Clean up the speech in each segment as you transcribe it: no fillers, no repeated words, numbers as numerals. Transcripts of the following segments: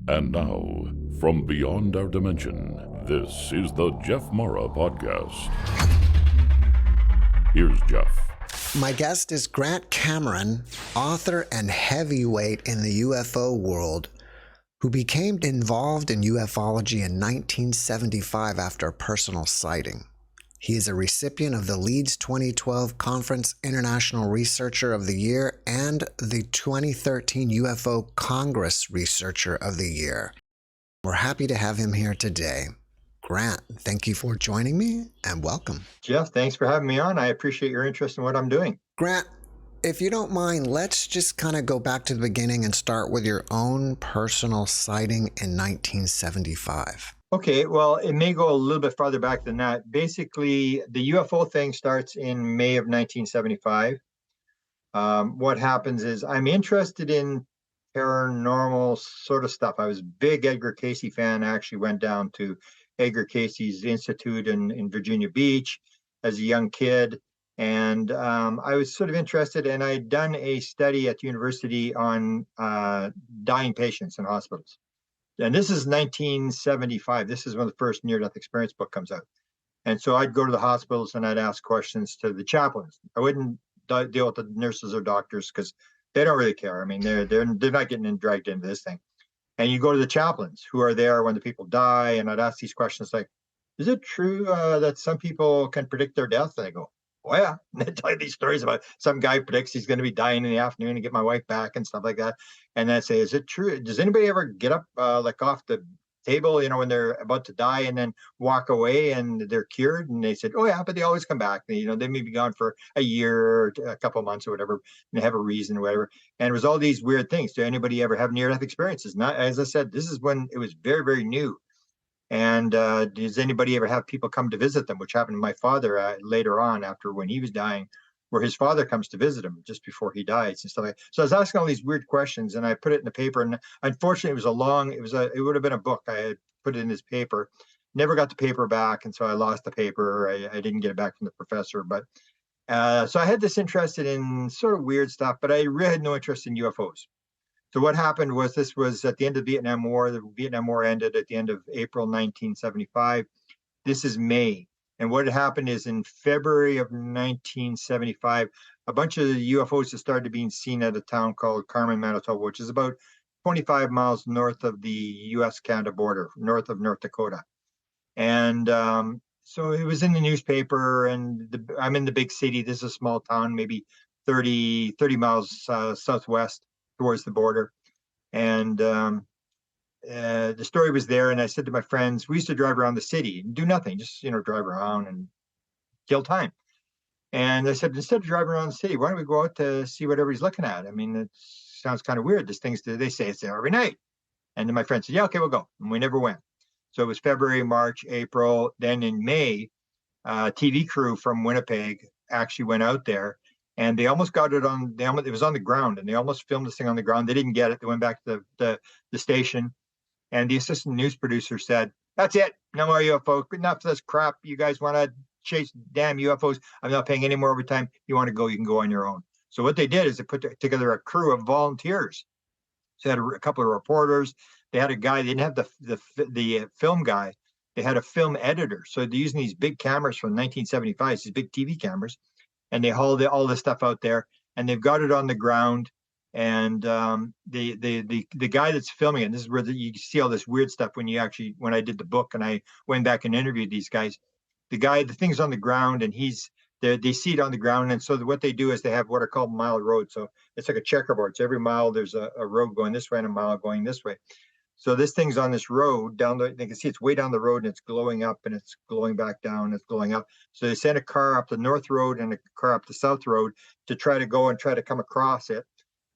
And now, from beyond our dimension, this is the JeffMara podcast. Here's Jeff. My guest is Grant Cameron, author and heavyweight in the UFO world, who became involved in ufology in 1975 after a personal sighting. He is a recipient of the Leeds 2012 Conference International Researcher of the Year and the 2013 UFO Congress Researcher of the Year. We're happy to have him here today. Grant, thank you for joining me and welcome. Jeff, thanks for having me on. I appreciate your interest in what I'm doing. Grant, if you don't mind, let's just kind of go back to the beginning and start with your own personal sighting in 1975. Okay, well, it may go a little bit farther back than that. Basically, the UFO thing starts in May of 1975. What happens is I'm interested in paranormal sort of stuff. I was a big Edgar Cayce fan. I actually went down to Edgar Cayce's Institute in Virginia Beach as a young kid. And I was sort of interested, and I'd done a study at the university on dying patients in hospitals. And this is 1975. This is when the first near-death experience book comes out. And so I'd go to the hospitals and I'd ask questions to the chaplains. I wouldn't deal with the nurses or doctors because they don't really care. I mean, they're not getting dragged into this thing. And you go to the chaplains who are there when the people die, and I'd ask these questions like, is it true that some people can predict their death? And they go, oh yeah. And they tell you these stories about some guy predicts he's going to be dying in the afternoon and get my wife back and stuff like that. And I say, is it true? Does anybody ever get up like off the table, when they're about to die and then walk away and they're cured? And they said, oh yeah, but they always come back. They may be gone for a year or a couple of months or whatever, and they have a reason or whatever. And it was all these weird things. Did anybody ever have near-death experiences? Not, as I said, this is when it was very, very new. And does anybody ever have people come to visit them, which happened to my father later on after when he was dying, where his father comes to visit him just before he dies and stuff like that. So I was asking all these weird questions, and I put it in the paper. And unfortunately, it would have been a book. I had put it in this paper, never got the paper back. And so I lost the paper. I didn't get it back from the professor. But so I had this interest in sort of weird stuff, but I really had no interest in UFOs. So what happened was this was at the end of the Vietnam War. The Vietnam War ended at the end of April 1975. This is May. And what had happened is in February of 1975, a bunch of UFOs had started being seen at a town called Carmen, Manitoba, which is about 25 miles north of the U.S.-Canada border, north of North Dakota. And so it was in the newspaper, and I'm in the big city. This is a small town, maybe 30 miles southwest towards the border. And the story was there, and I said to my friends, we used to drive around the city and do nothing, just drive around and kill time. And I said, instead of driving around the city, why don't we go out to see what everybody's looking at? I mean, it sounds kind of weird. They say it's there every night. And then my friend said, yeah, okay, we'll go. And we never went. So it was February, March, April. Then in May, a TV crew from Winnipeg actually went out there. And they almost got it it was on the ground, and they almost filmed this thing on the ground. They didn't get it. They went back to the station, and the assistant news producer said, that's it. No more UFOs. Enough of this crap. You guys want to chase damn UFOs. I'm not paying any more overtime. You want to go, you can go on your own. So what they did is they put together a crew of volunteers. So they had a couple of reporters. They had a guy. They didn't have the film guy. They had a film editor. So they're using these big cameras from 1975, these big TV cameras. And they hauled all this stuff out there, and they've got it on the ground. And the guy that's filming it, this is where you see all this weird stuff when I did the book and I went back and interviewed these guys. The thing's on the ground, and they see it on the ground. And so what they do is they have what are called mile roads. So it's like a checkerboard. So every mile there's a road going this way and a mile going this way. So this thing's on this road they can see it's way down the road, and it's glowing up and it's glowing back down. It's glowing up. So they sent a car up the north road and a car up the south road to try to go and try to come across it,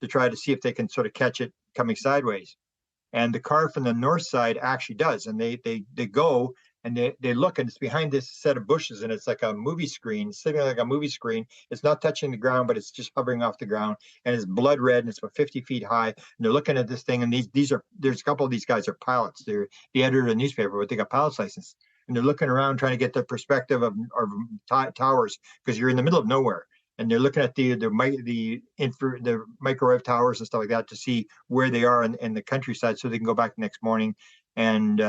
to try to see if they can sort of catch it coming sideways. And the car from the north side actually does. And they go and they look, and it's behind this set of bushes, and it's like a movie screen, sitting like a movie screen. It's not touching the ground, but it's just hovering off the ground, and it's blood red, and it's about 50 feet high. And they're looking at this thing, and there's a couple of these guys are pilots. They're the editor of the newspaper, but they got pilot's license, and they're looking around trying to get the perspective of towers, because you're in the middle of nowhere. and they're looking at the microwave towers and stuff like that to see where they are in the countryside, so they can go back the next morning. And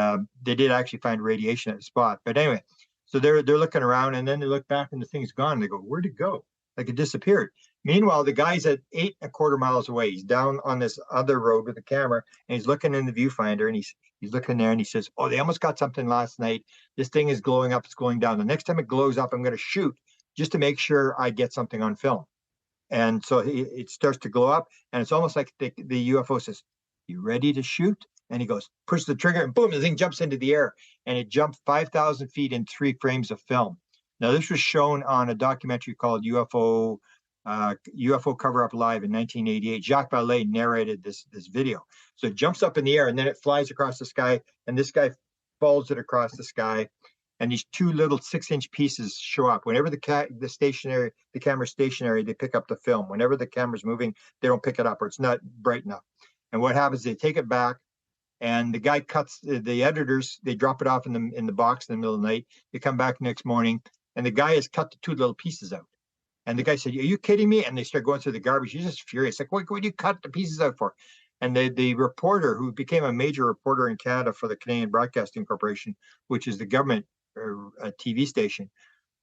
they did actually find radiation at the spot. But anyway, so they're looking around, and then they look back and the thing's gone. They go, where'd it go? Like it disappeared. Meanwhile, the guy's at 8.25 miles away. He's down on this other road with the camera, and he's looking in the viewfinder, and he's looking there, and he says, oh, they almost got something last night. This thing is glowing up, it's going down. The next time it glows up, I'm going to shoot just to make sure I get something on film. And so it starts to glow up, and it's almost like the UFO says, you ready to shoot? And he goes, push the trigger, and boom, the thing jumps into the air, and it jumped 5,000 feet in 3 frames of film. Now, this was shown on a documentary called UFO Cover-Up Live in 1988. Jacques Vallée narrated this video. So it jumps up in the air, and then it flies across the sky, and this guy follows it across the sky, and these 2 little 6-inch pieces show up. Whenever the camera's stationary, they pick up the film. Whenever the camera's moving, they don't pick it up, or it's not bright enough. And what happens, they take it back, and the guy cuts, the editors, they drop it off in the box in the middle of the night. They come back next morning, and the guy has cut the 2 little pieces out. And the guy said, are you kidding me? And they start going through the garbage. He's just furious. Like, what do you cut the pieces out for? And the reporter, who became a major reporter in Canada for the Canadian Broadcasting Corporation, which is the government TV station,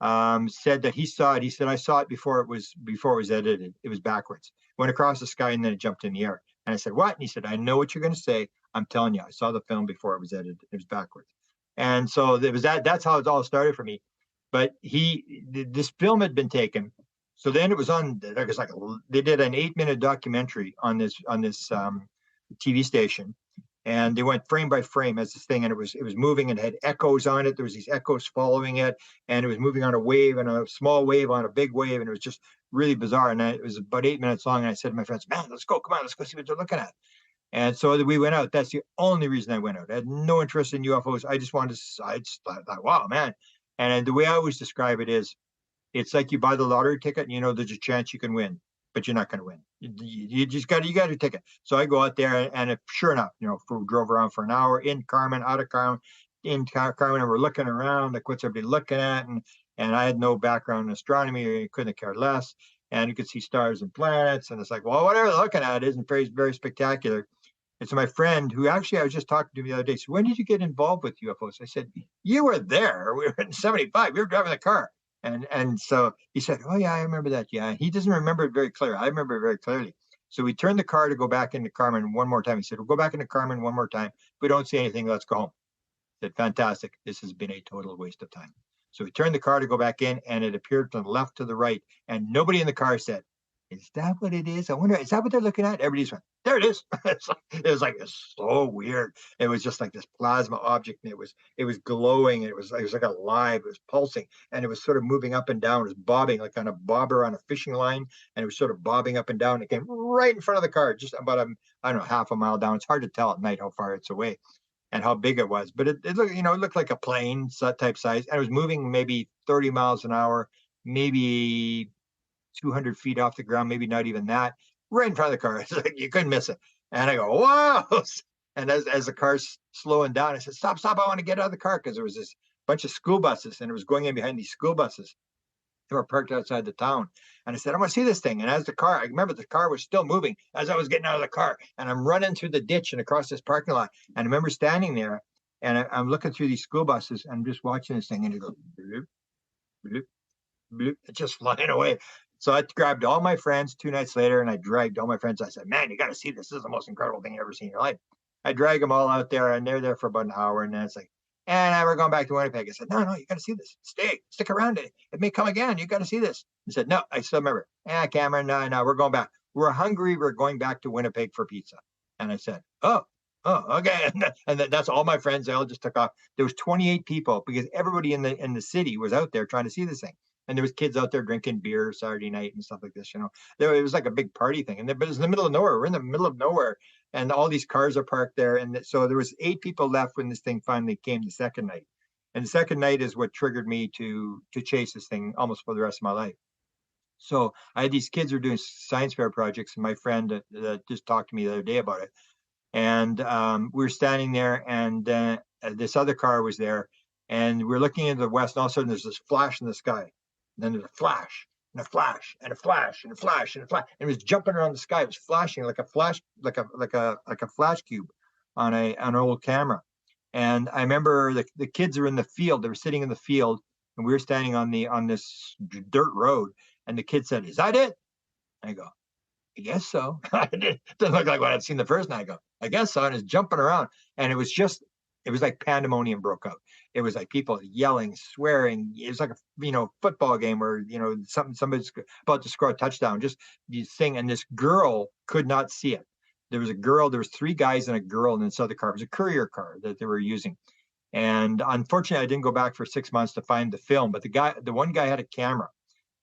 said that he saw it. He said, I saw it before it was edited. It was backwards. Went across the sky, and then it jumped in the air. And I said, what? And he said, I know what you're going to say. I'm telling you, I saw the film before it was edited. It was backwards. And so it was that's how it all started for me. But this film had been taken. So then it was on, they did an 8-minute documentary on this TV station, and they went frame by frame as this thing, and it was moving, and had echoes on it. There was these echoes following it, and it was moving on a wave, and a small wave on a big wave, and it was just really bizarre. And it was about 8 minutes long, and I said to my friends, man, let's go, come on, let's go see what they're looking at. And so we went out. That's the only reason I went out. I had no interest in UFOs. I just thought, wow, man. And the way I always describe it is, it's like you buy the lottery ticket, and you know there's a chance you can win, but you're not going to win. You got your ticket. So I go out there, and sure enough, drove around for an hour, in Carmen, out of Carmen, in Carmen, and we're looking around, like, what's everybody looking at? And I had no background in astronomy, couldn't have cared less. And you could see stars and planets, and it's like, well, whatever they're looking at isn't very, very spectacular. And so my friend, who actually I was just talking to the other day, said, when did you get involved with UFOs? I said, you were there. We were in 75. We were driving the car. And so he said, oh, yeah, I remember that. Yeah. He doesn't remember it very clear. I remember it very clearly. So we turned the car to go back into Carmen one more time. He said, we'll go back into Carmen one more time. If we don't see anything, let's go home. I said, fantastic. This has been a total waste of time. So we turned the car to go back in, and it appeared from the left to the right. And nobody in the car said, is that what it is? I wonder, is that what they're looking at? Everybody's went, there it is. It's so weird. It was just like this plasma object, and it was glowing. It was like alive. It was pulsing, and it was sort of moving up and down. It was bobbing like on a bobber on a fishing line, and it was sort of bobbing up and down. It came right in front of the car, just about half a mile down. It's hard to tell at night how far it's away and how big it was, but it looked like a plane type size, and it was moving maybe 30 miles an hour, maybe 200 feet off the ground, maybe not even that, right in front of the car. It's like you couldn't miss it. And I go, whoa. And as the car's slowing down, I said, stop, I want to get out of the car, because there was this bunch of school buses, and it was going in behind these school buses. They were parked outside the town. And I said, I want to see this thing. And I remember the car was still moving as I was getting out of the car, and I'm running through the ditch and across this parking lot. And I remember standing there, and I'm looking through these school buses, and I'm just watching this thing, and it goes, bloop, bloop, bloop, it's just flying away. So I grabbed all my friends 2 nights later, and I dragged all my friends. I said, man, you got to see this. This is the most incredible thing you've ever seen in your life. I drag them all out there, and they're there for about an hour. And then it's like, and we're going back to Winnipeg. I said, no, you got to see this. Stick around. It may come again. You got to see this. He said, no, I still remember. Cameron, no, we're going back. We're hungry. We're going back to Winnipeg for pizza. And I said, oh, okay. And that's all my friends. They all just took off. There was 28 people, because everybody in the city was out there trying to see this thing. And there was kids out there drinking beer Saturday night and stuff like this, It was like a big party thing. But it was in the middle of nowhere. We're in the middle of nowhere, and all these cars are parked there. And so there was 8 people left when this thing finally came the second night. And the second night is what triggered me to chase this thing almost for the rest of my life. So I had these kids who were doing science fair projects, and my friend that just talked to me the other day about it. And we were standing there, and this other car was there, and we're looking into the west, and all of a sudden there's this flash in the sky. Then there's a flash, and a flash and a flash and a flash and a flash, and it was jumping around the sky. It was flashing like a flash, like a flash cube on an old camera. And I remember the kids were in the field. They were sitting in the field, and we were standing on this dirt road. And the kid said, "Is that it?" I go, "I guess so." It doesn't look like what I'd seen the first night. I go, "I guess so." And it's jumping around, and it was like pandemonium broke out. It was like people yelling, swearing. It was like a football game where somebody's about to score a touchdown. Just you sing, and this girl could not see it. There was a girl. There was 3 guys and a girl in this other car. It was a courier car that they were using. And unfortunately, I didn't go back for 6 months to find the film. But the one guy had a camera,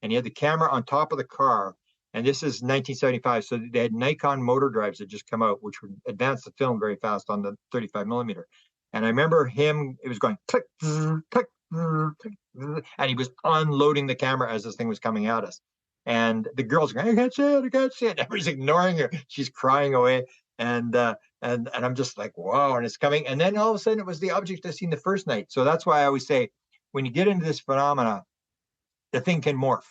and he had the camera on top of the car. And this is 1975, so they had Nikon motor drives that just come out, which would advance the film very fast on the 35 millimeter. And I remember it was going click, click, click, and he was unloading the camera as this thing was coming at us. And the girl's going, "I can't see it, I can't see it." Everybody's ignoring her. She's crying away. And I'm just like, wow, and it's coming. And then all of a sudden it was the object I seen the first night. So that's why I always say, when you get into this phenomena, the thing can morph.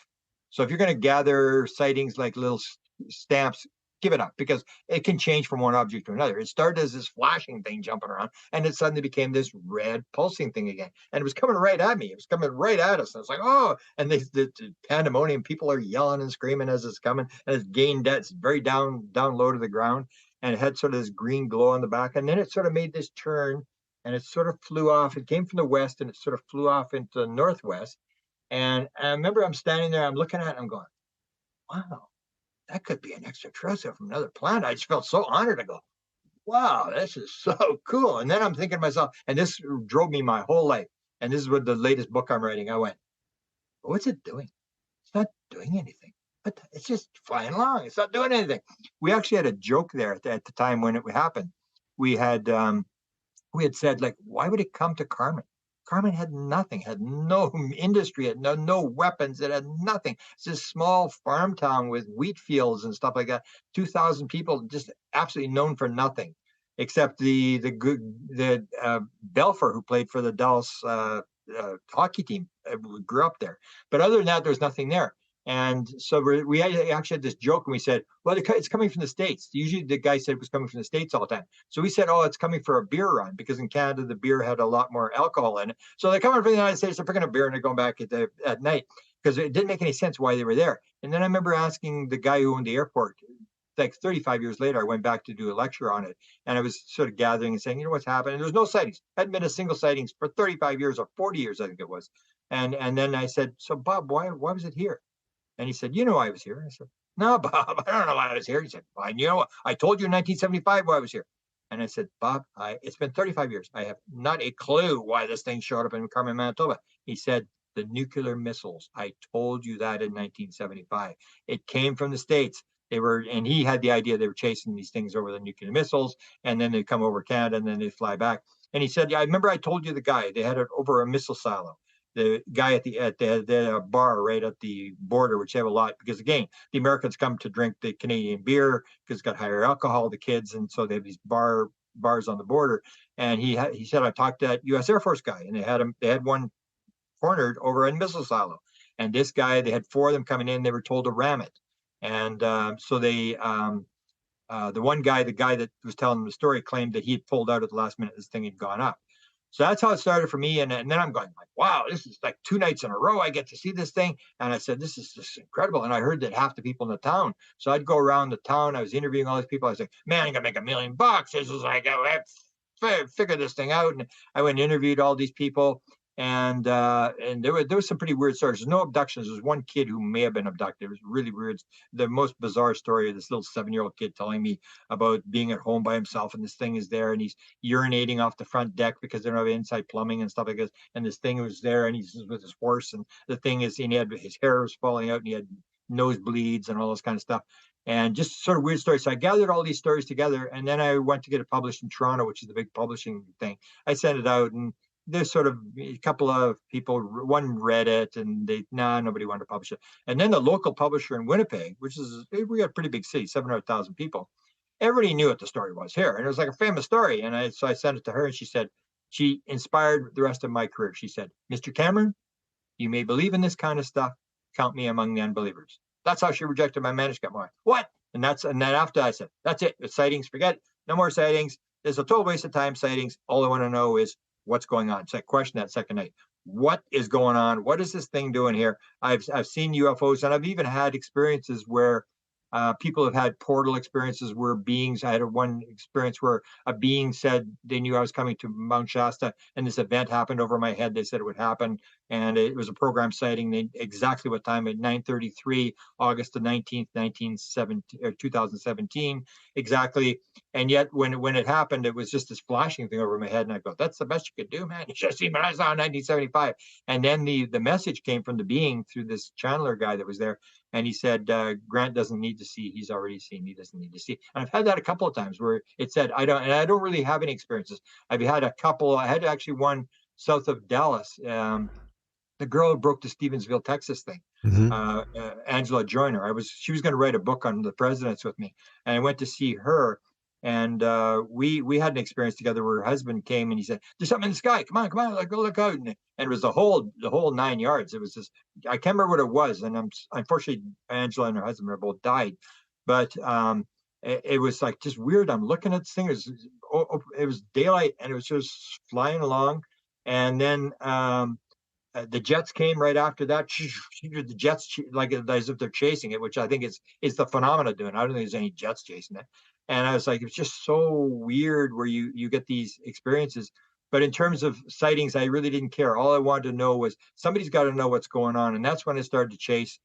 So if you're going to gather sightings like little stamps, give it up, because it can change from one object to another. It started as this flashing thing jumping around, and it suddenly became this red pulsing thing again. And it was coming right at me. It was coming right at us. And it's like, oh, and the pandemonium, people are yelling and screaming as it's coming, and it's gained that. It's very down low to the ground, and it had sort of this green glow on the back. And then it sort of made this turn, and it sort of flew off. It came from the west, and it sort of flew off into the northwest. And I remember I'm standing there, I'm looking at it, I'm going, wow, that could be an extraterrestrial from another planet. I just felt so honored. I go, wow, this is so cool. And then I'm thinking to myself, and this drove me my whole life. And this is what the latest book I'm writing. I went, what's it doing? It's not doing anything, but it's just flying along. It's not doing anything. We actually had a joke there at the time when it happened. We had said, like, why would it come to Carmen? Carmen had nothing, had no industry, had no weapons, it had nothing. It's this small farm town with wheat fields and stuff like that. 2,000 people, just absolutely known for nothing, except the Belfer, who played for the Dallas hockey team, grew up there. But other than that, there's nothing there. And so we actually had this joke, and we said, well, it's coming from the States. Usually the guy said it was coming from the States all the time. So we said, oh, it's coming for a beer run, because in Canada, the beer had a lot more alcohol in it. So they're coming from the United States, they're picking a beer, and they're going back at night, because it didn't make any sense why they were there. And then I remember asking the guy who owned the airport, like 35 years later, I went back to do a lecture on it, and I was sort of gathering and saying, what's happening? There was no sightings. Hadn't been a single sightings for 35 years or 40 years, I think it was. And then I said, so Bob, why was it here? And he said, I was here. I said, no, Bob, I don't know why I was here. He said, well, I told you in 1975 why I was here. And I said, Bob, it's been 35 years. I have not a clue why this thing showed up in Carmen, Manitoba. He said, the nuclear missiles. I told you that in 1975. It came from the States. And he had the idea they were chasing these things over the nuclear missiles, and then they come over Canada, and then they fly back. And he said, I remember I told you the guy, they had it over a missile silo. The guy at the bar right at the border, which they have a lot, because again, the Americans come to drink the Canadian beer because it's got higher alcohol, the kids, and so they have these bars on the border. And he said, I talked to that U.S. Air Force guy, and they had one cornered over in missile silo. And this guy, they had 4 of them coming in, they were told to ram it. And so they the one guy, the guy that was telling them the story, claimed that he had pulled out at the last minute, this thing had gone up. So that's how it started for me. And then I'm going like, wow, this is like 2 nights in a row I get to see this thing. And I said, this is just incredible. And I heard that half the people in the town. So I'd go around the town. I was interviewing all these people. I was like, man, I'm going to make $1 million. This is like, I figure this thing out. And I went and interviewed all these people. And there was some pretty weird stories. There's no abductions. There's one kid who may have been abducted. It was really weird. The most bizarre story of this little 7-year-old kid telling me about being at home by himself, and this thing is there, and he's urinating off the front deck because they don't have inside plumbing and stuff like this. And this thing was there, and he's with his horse, and the thing is, and his hair was falling out, and he had nosebleeds and all this kind of stuff. And just sort of weird stories. So I gathered all these stories together, and then I went to get it published in Toronto, which is the big publishing thing. I sent it out, and there's sort of a couple of people, one read it, and nobody wanted to publish it. And then the local publisher in Winnipeg, we got a pretty big city, 700,000 people. Everybody knew what the story was here, and it was like a famous story. And so I sent it to her, and she said, she inspired the rest of my career. She said, Mr. Cameron, you may believe in this kind of stuff, count me among the unbelievers. That's how she rejected my manuscript. More. What? And then after I said, that's it. The sightings, forget it. No more sightings. There's a total waste of time sightings. All I want to know is what's going on. So I questioned that second night. What is going on? What is this thing doing here? I've seen UFOs, and I've even had experiences where people have had portal experiences where beings. I had one experience where a being said they knew I was coming to Mount Shasta, and this event happened over my head. They said it would happen, and it was a program sighting. They exactly what time at 9:33, August the 19th, 2017, exactly. And yet, when it happened, it was just this flashing thing over my head, and I go, "That's the best you could do, man. You should have seen what I saw in 1975." And then the message came from the being through this channeler guy that was there. And he said, Grant doesn't need to see. He's already seen. He doesn't need to see. And I've had that a couple of times where it said, I don't really have any experiences. I've had a couple. I had actually one south of Dallas. The girl who broke the Stevensville, Texas thing, Angela Joyner. She was going to write a book on the presidents with me. And I went to see her. And we had an experience together where her husband came and he said, "There's something in the sky. Come on, go look out." And it was the whole 9 yards. It was just, I can't remember what it was. And unfortunately, Angela and her husband are both died. But it was like just weird. I'm looking at this thing. It was daylight and it was just flying along. And then the jets came right after that. The jets, like as if they're chasing it, which I think is the phenomena doing. I don't think there's any jets chasing it. And I was like, it's just so weird where you get these experiences. But in terms of sightings, I really didn't care. All I wanted to know was somebody's got to know what's going on. And that's when I started to chase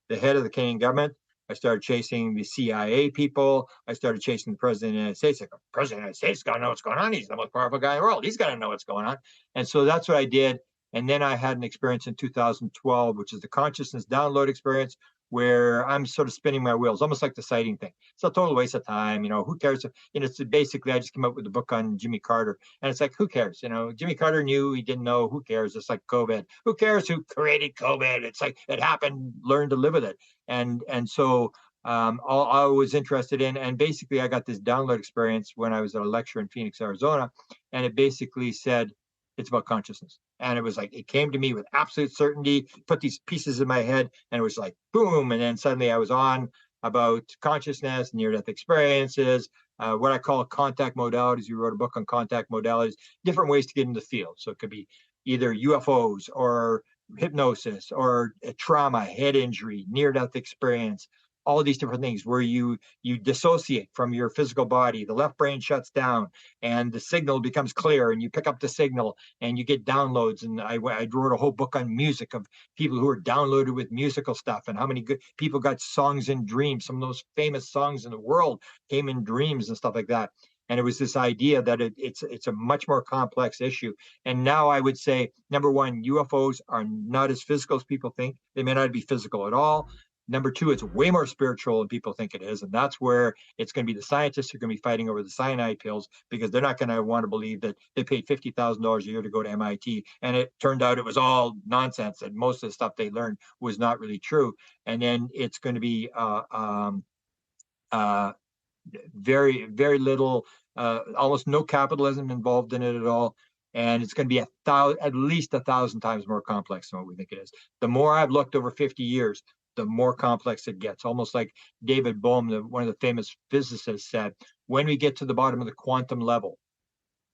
the head of the Canadian government. I started chasing the CIA people. I started chasing the president of the United States. Like, the president of the United States got to know what's going on. He's the most powerful guy in the world. He's got to know what's going on. And so that's what I did. And then I had an experience in 2012, which is the consciousness download experience, where I'm sort of spinning my wheels, almost like the sighting thing. It's a total waste of time. Who cares? It's basically, I just came up with a book on Jimmy Carter, and it's like, who cares? Jimmy Carter knew, he didn't know. Who cares? It's like COVID. Who cares who created COVID? It's like it happened. Learn to live with it. And so all I was interested in, and basically, I got this download experience when I was at a lecture in Phoenix, Arizona, and it basically said it's about consciousness. And it was like, it came to me with absolute certainty, put these pieces in my head, and it was like, boom. And then suddenly I was on about consciousness, near-death experiences, what I call contact modalities. You wrote a book on contact modalities, different ways to get into the field. So it could be either UFOs or hypnosis or trauma, head injury, near-death experience, all of these different things where you dissociate from your physical body. The left brain shuts down and the signal becomes clear, and you pick up the signal and you get downloads. And I wrote a whole book on music, of people who are downloaded with musical stuff, and how many good people got songs in dreams. Some of those famous songs in the world came in dreams and stuff like that. And it was this idea that it's a much more complex issue. And now I would say, number one, UFOs are not as physical as people think. They may not be physical at all. Number two, it's way more spiritual than people think it is. And that's where it's going to be the scientists who are going to be fighting over the cyanide pills, because they're not going to want to believe that they paid $50,000 a year to go to MIT. And it turned out it was all nonsense, and most of the stuff they learned was not really true. And then it's going to be very, very little, almost no capitalism involved in it at all. And it's going to be at least 1,000 times more complex than what we think it is. The more I've looked over 50 years, the more complex it gets. Almost like David Bohm, one of the famous physicists, said, when we get to the bottom of the quantum level,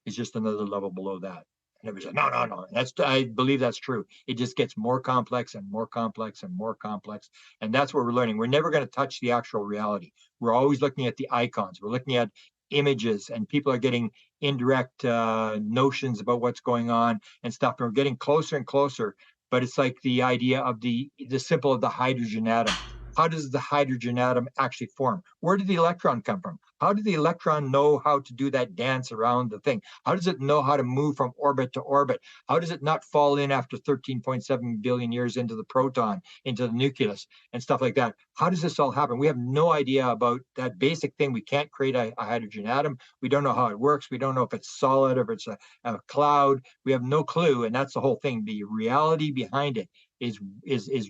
it's just another level below that. And everybody said, no. I believe that's true. It just gets more complex and more complex and more complex. And that's what we're learning. We're never going to touch the actual reality. We're always looking at the icons. We're looking at images, and people are getting indirect notions about what's going on and stuff. And we're getting closer and closer. But it's like the idea of the symbol of the hydrogen atom. How does the hydrogen atom actually form? Where did the electron come from? How did the electron know how to do that dance around the thing? How does it know how to move from orbit to orbit? How does it not fall in after 13.7 billion years into the proton, into the nucleus, and stuff like that? How does this all happen? We have no idea about that basic thing. We can't create a hydrogen atom. We don't know how it works. We don't know if it's solid or if it's a cloud. We have no clue, and that's the whole thing. The reality behind it is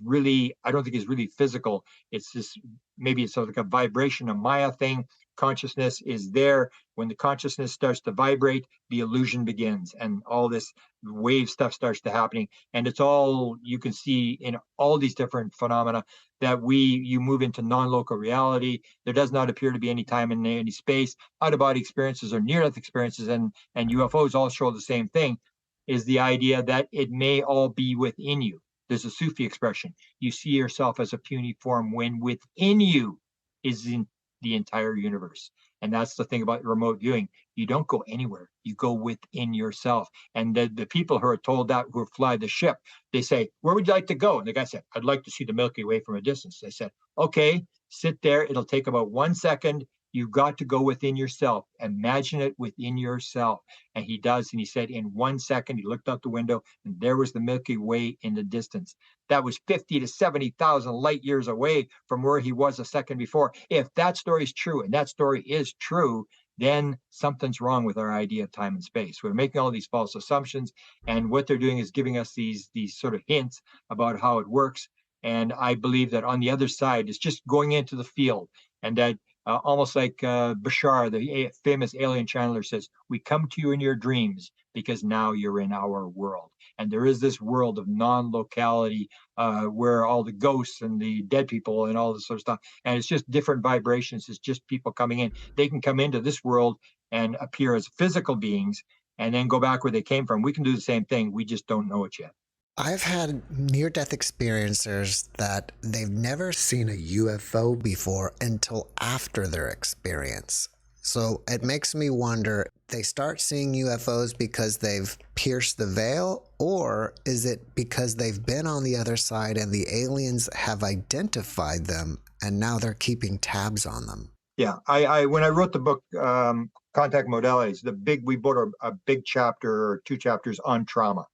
really, I don't think is really physical. It's just, maybe it's sort of like a vibration, a Maya thing, consciousness is there. When the consciousness starts to vibrate, the illusion begins, and all this wave stuff starts to happening. And it's all, you can see in all these different phenomena that you move into non-local reality. There does not appear to be any time and any space. Out-of-body experiences or near-death experiences and UFOs all show the same thing, is the idea that it may all be within you. There's a Sufi expression. You see yourself as a puny form when within you is in the entire universe. And that's the thing about remote viewing. You don't go anywhere. You go within yourself. And the people who are told that, who fly the ship, they say, where would you like to go? And the guy said, I'd like to see the Milky Way from a distance. They said, okay, sit there. It'll take about 1 second. You've got to go within yourself. Imagine it within yourself. And he does. And he said, in 1 second, he looked out the window and there was the Milky Way in the distance. That was 50 to 70,000 light years away from where he was a second before. If that story is true, and that story is true, then something's wrong with our idea of time and space. We're making all these false assumptions. And what they're doing is giving us these sort of hints about how it works. And I believe that on the other side is just going into the field, and that almost like Bashar, the famous alien channeler, says, we come to you in your dreams because now you're in our world. And there is this world of non-locality where all the ghosts and the dead people and all this sort of stuff, and it's just different vibrations. It's just people coming in. They can come into this world and appear as physical beings and then go back where they came from. We can do the same thing. We just don't know it yet. I've had near-death experiencers that they've never seen a UFO before until after their experience. So it makes me wonder, they start seeing UFOs because they've pierced the veil, or is it because they've been on the other side and the aliens have identified them and now they're keeping tabs on them? Yeah, I when I wrote the book, Contact Modalities, we brought a big chapter or 2 chapters on trauma.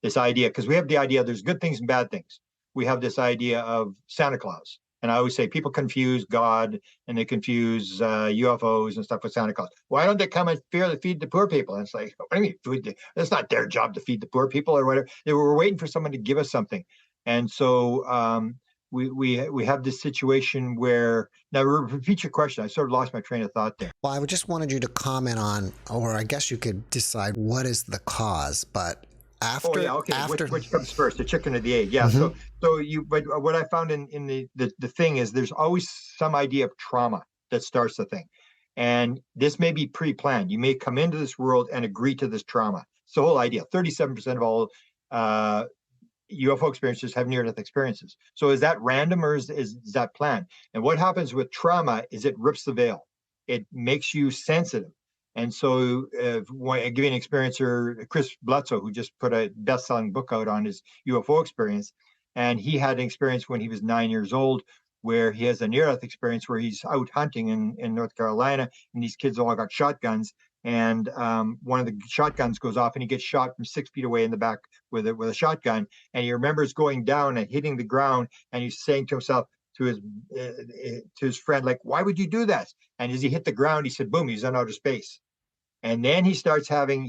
This idea, because we have the idea there's good things and bad things. We have this idea of Santa Claus. And I always say people confuse God and they confuse UFOs and stuff with Santa Claus. Why don't they come and feed the poor people? And it's like, what do you mean? That's not their job to feed the poor people or whatever. They were waiting for someone to give us something. And so we have this situation where, now repeat your question. I sort of lost my train of thought there. Well, I just wanted you to comment on, or I guess you could decide what is the cause, but after, which comes first, the chicken or the egg? Yeah. Mm-hmm. But what I found in the thing is there's always some idea of trauma that starts the thing, and this may be pre-planned. You may come into this world and agree to this trauma. It's the whole idea. 37% of all UFO experiences have near-death experiences. So is that random or is that planned? And what happens with trauma is it rips the veil. It makes you sensitive. And so I give you an experiencer, Chris Bledsoe, who just put a best-selling book out on his UFO experience. And he had an experience when he was 9 years old where he has a near-death experience where he's out hunting in North Carolina, and these kids all got shotguns. And one of the shotguns goes off and he gets shot from 6 feet away in the back with a shotgun. And he remembers going down and hitting the ground, and he's saying to himself, to his friend, like, why would you do that? And as he hit the ground, he said, boom, he's in outer space. And then he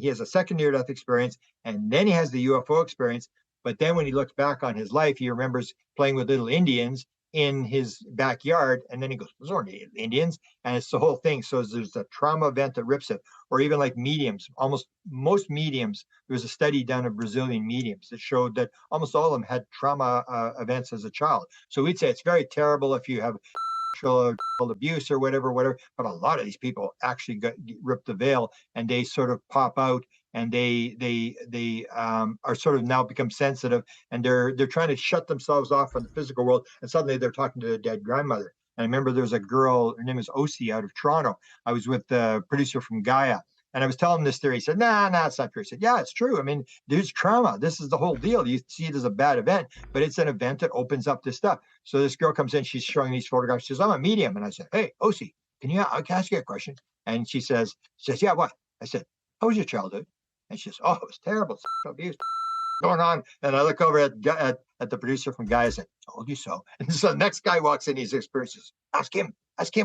has a second near-death experience, and then he has the UFO experience. But then when he looks back on his life, he remembers playing with little Indians in his backyard. And then he goes, those aren't Indians. And it's the whole thing. So there's a trauma event that rips it. Or even like mediums, most mediums, there was a study done of Brazilian mediums that showed that almost all of them had trauma events as a child. So we'd say it's very terrible if you have sexual abuse or whatever, but a lot of these people actually rip the veil, and they sort of pop out, and they are sort of now become sensitive, and they're trying to shut themselves off from the physical world, and suddenly they're talking to their dead grandmother. And I remember there was a girl, her name is Osi, out of Toronto. I was with the producer from Gaia, and I was telling him this theory. He said, nah, it's not true. I said, yeah, it's true. I mean, there's trauma. This is the whole deal. You see it as a bad event, but it's an event that opens up this stuff. So this girl comes in, she's showing these photographs. She says, I'm a medium. And I said, hey, Osi, I can ask you a question? And she says, yeah, what? I said, how was your childhood? And she says, oh, it was terrible. Abuse going on. And I look over at the producer from Gaia. I said, told you so. And so the next guy walks in, these experiences. Ask him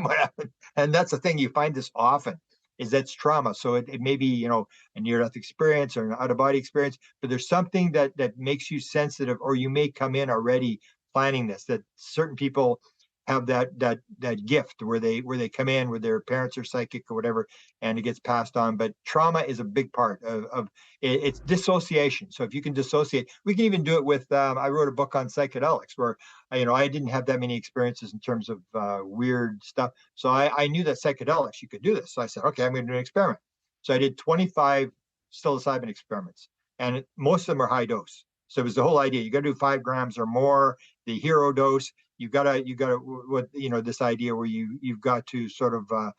what happened. And that's the thing. You find this often, is that's trauma. So it may be, a near-death experience or an out-of-body experience, but there's something that makes you sensitive, or you may come in already planning this, that certain people have that gift where they come in where their parents are psychic or whatever, and it gets passed on. But trauma is a big part of it. It's dissociation. So if you can dissociate, we can even do it with. I wrote a book on psychedelics where I didn't have that many experiences in terms of weird stuff. So I knew that psychedelics you could do this. So I said, okay, I'm going to do an experiment. So I did 25 psilocybin experiments, and most of them are high dose. So it was the whole idea. You got to do 5 grams or more. The hero dose. You gotta what this idea where you've got to sort of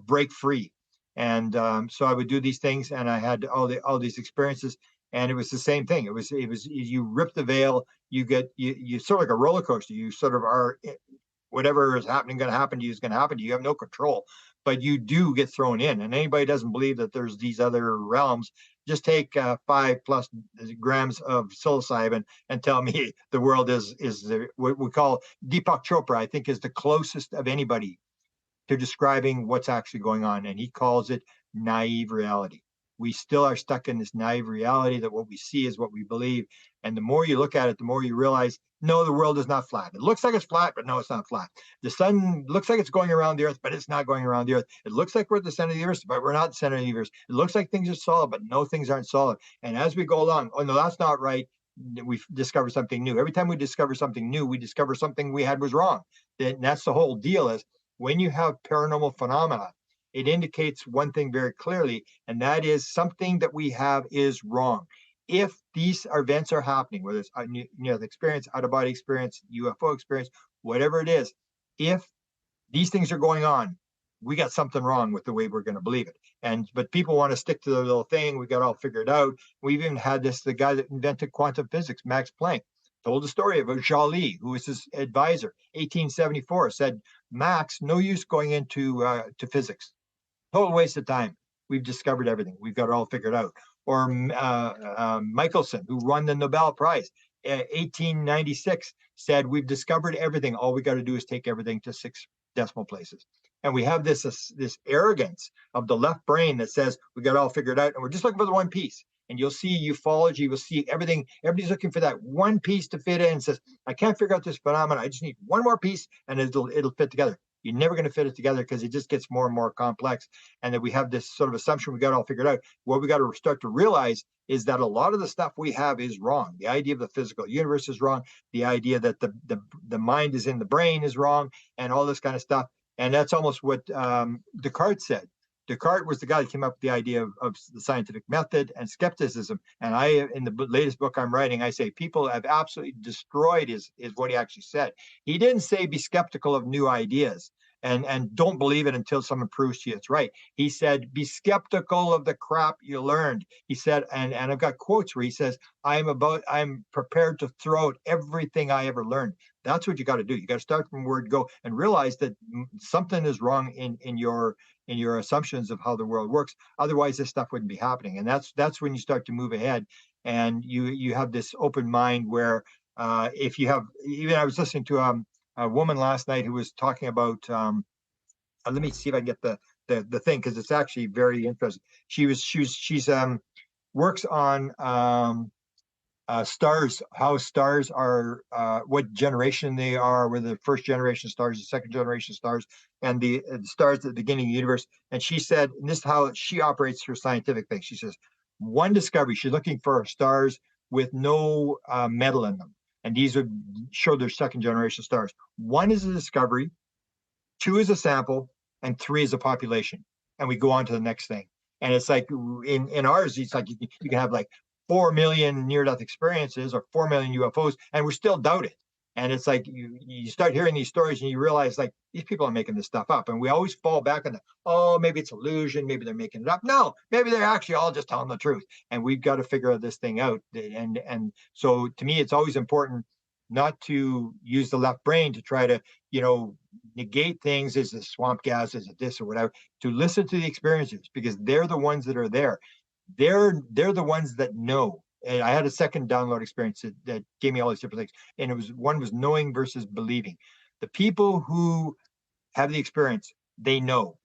break free. And so I would do these things, and I had all these experiences, and it was the same thing. It was you rip the veil, you get you sort of like a roller coaster. You sort of are whatever is happening going to happen to you is going to happen to you. You have no control, but you do get thrown in. And anybody doesn't believe that there's these other realms, just take 5+ grams of psilocybin and tell me the world is what we call Deepak Chopra, I think, is the closest of anybody to describing what's actually going on. And he calls it naive reality. We still are stuck in this naive reality that what we see is what we believe. And the more you look at it, the more you realize, no, the world is not flat. It looks like it's flat, but no, it's not flat. The sun looks like it's going around the earth, but it's not going around the earth. It looks like we're at the center of the universe, but we're not the center of the universe. It looks like things are solid, but no, things aren't solid. And as we go along, oh no, that's not right. We discover something new. Every time we discover something new, we discover something we had was wrong. That's the whole deal. Is when you have paranormal phenomena, it indicates one thing very clearly, and that is something that we have is wrong. If these events are happening, whether it's the experience, out-of-body experience, UFO experience, whatever it is, if these things are going on, we got something wrong with the way we're going to believe it. But people want to stick to their little thing. We got all figured out. We've even had the guy that invented quantum physics, Max Planck, told the story about Joly, who was his advisor, 1874, said, Max, no use going into to physics. Total waste of time. We've discovered everything. We've got it all figured out. Or Michelson, who won the Nobel Prize, 1896, said, we've discovered everything. All we got to do is take everything to 6 decimal places. And we have this arrogance of the left brain that says we got it all figured out, and we're just looking for the one piece. And you'll see ufology, you'll see everything. Everybody's looking for that one piece to fit in and says, I can't figure out this phenomenon. I just need one more piece, and it'll fit together. You're never going to fit it together because it just gets more and more complex. And that we have this sort of assumption we got it all figured out. What we got to start to realize is that a lot of the stuff we have is wrong. The idea of the physical universe is wrong. The idea that the mind is in the brain is wrong, and all this kind of stuff. And that's almost what Descartes said. Descartes was the guy that came up with the idea of the scientific method and skepticism. And in the latest book I'm writing, I say people have absolutely destroyed is what he actually said. He didn't say be skeptical of new ideas and don't believe it until someone proves to you it's right. He said, be skeptical of the crap you learned. He said, and I've got quotes where he says, I'm prepared to throw out everything I ever learned. That's what you got to do. You got to start from where to go and realize that something is wrong in your assumptions of how the world works. Otherwise, this stuff wouldn't be happening. And that's when you start to move ahead, and you have this open mind where if you have, even I was listening to a woman last night who was talking about, let me see if I can get the thing, because it's actually very interesting. She's works on stars, how stars are, what generation they are, whether the first generation stars, the second generation stars, and the stars at the beginning of the universe. And she said, and this is how she operates her scientific thing. She says, one discovery, she's looking for stars with no metal in them. And these would show their second generation stars. 1 is a discovery, 2 is a sample, and 3 is a population. And we go on to the next thing. And it's like in ours, it's like you can have like 4 million near-death experiences or 4 million UFOs, and we're still doubted. And it's like you start hearing these stories and you realize like these people are making this stuff up. And we always fall back on maybe it's illusion, maybe they're making it up. No, maybe they're actually all just telling the truth. And we've got to figure this thing out. And so to me, it's always important not to use the left brain to try to, negate things as a swamp gas, as a this or whatever, to listen to the experiences, because they're the ones that are there. They're the ones that know. And I had a second download experience that gave me all these different things. And one was knowing versus believing. The people who have the experience, they know.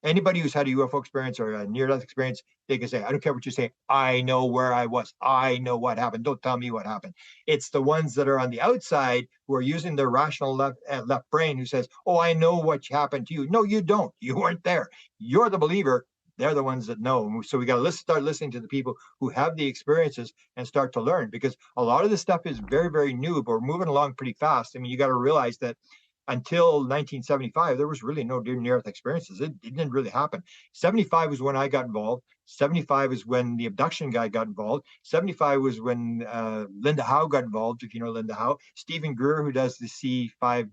Anybody who's had a UFO experience or a near-death experience, they can say, I don't care what you say. I know where I was. I know what happened. Don't tell me what happened. It's the ones that are on the outside who are using their rational left brain who says, oh, I know what happened to you. No, you don't. You weren't there. You're the believer. They're the ones that know. So we got to start listening to the people who have the experiences and start to learn, because a lot of this stuff is very, very new, but we're moving along pretty fast. I mean, you got to realize that until 1975, there was really no near-earth experiences. It didn't really happen. 75 was when I got involved. 75 is when the abduction guy got involved. 75 was when Linda Howe got involved, if you know Linda Howe. Stephen Greer, who does the C5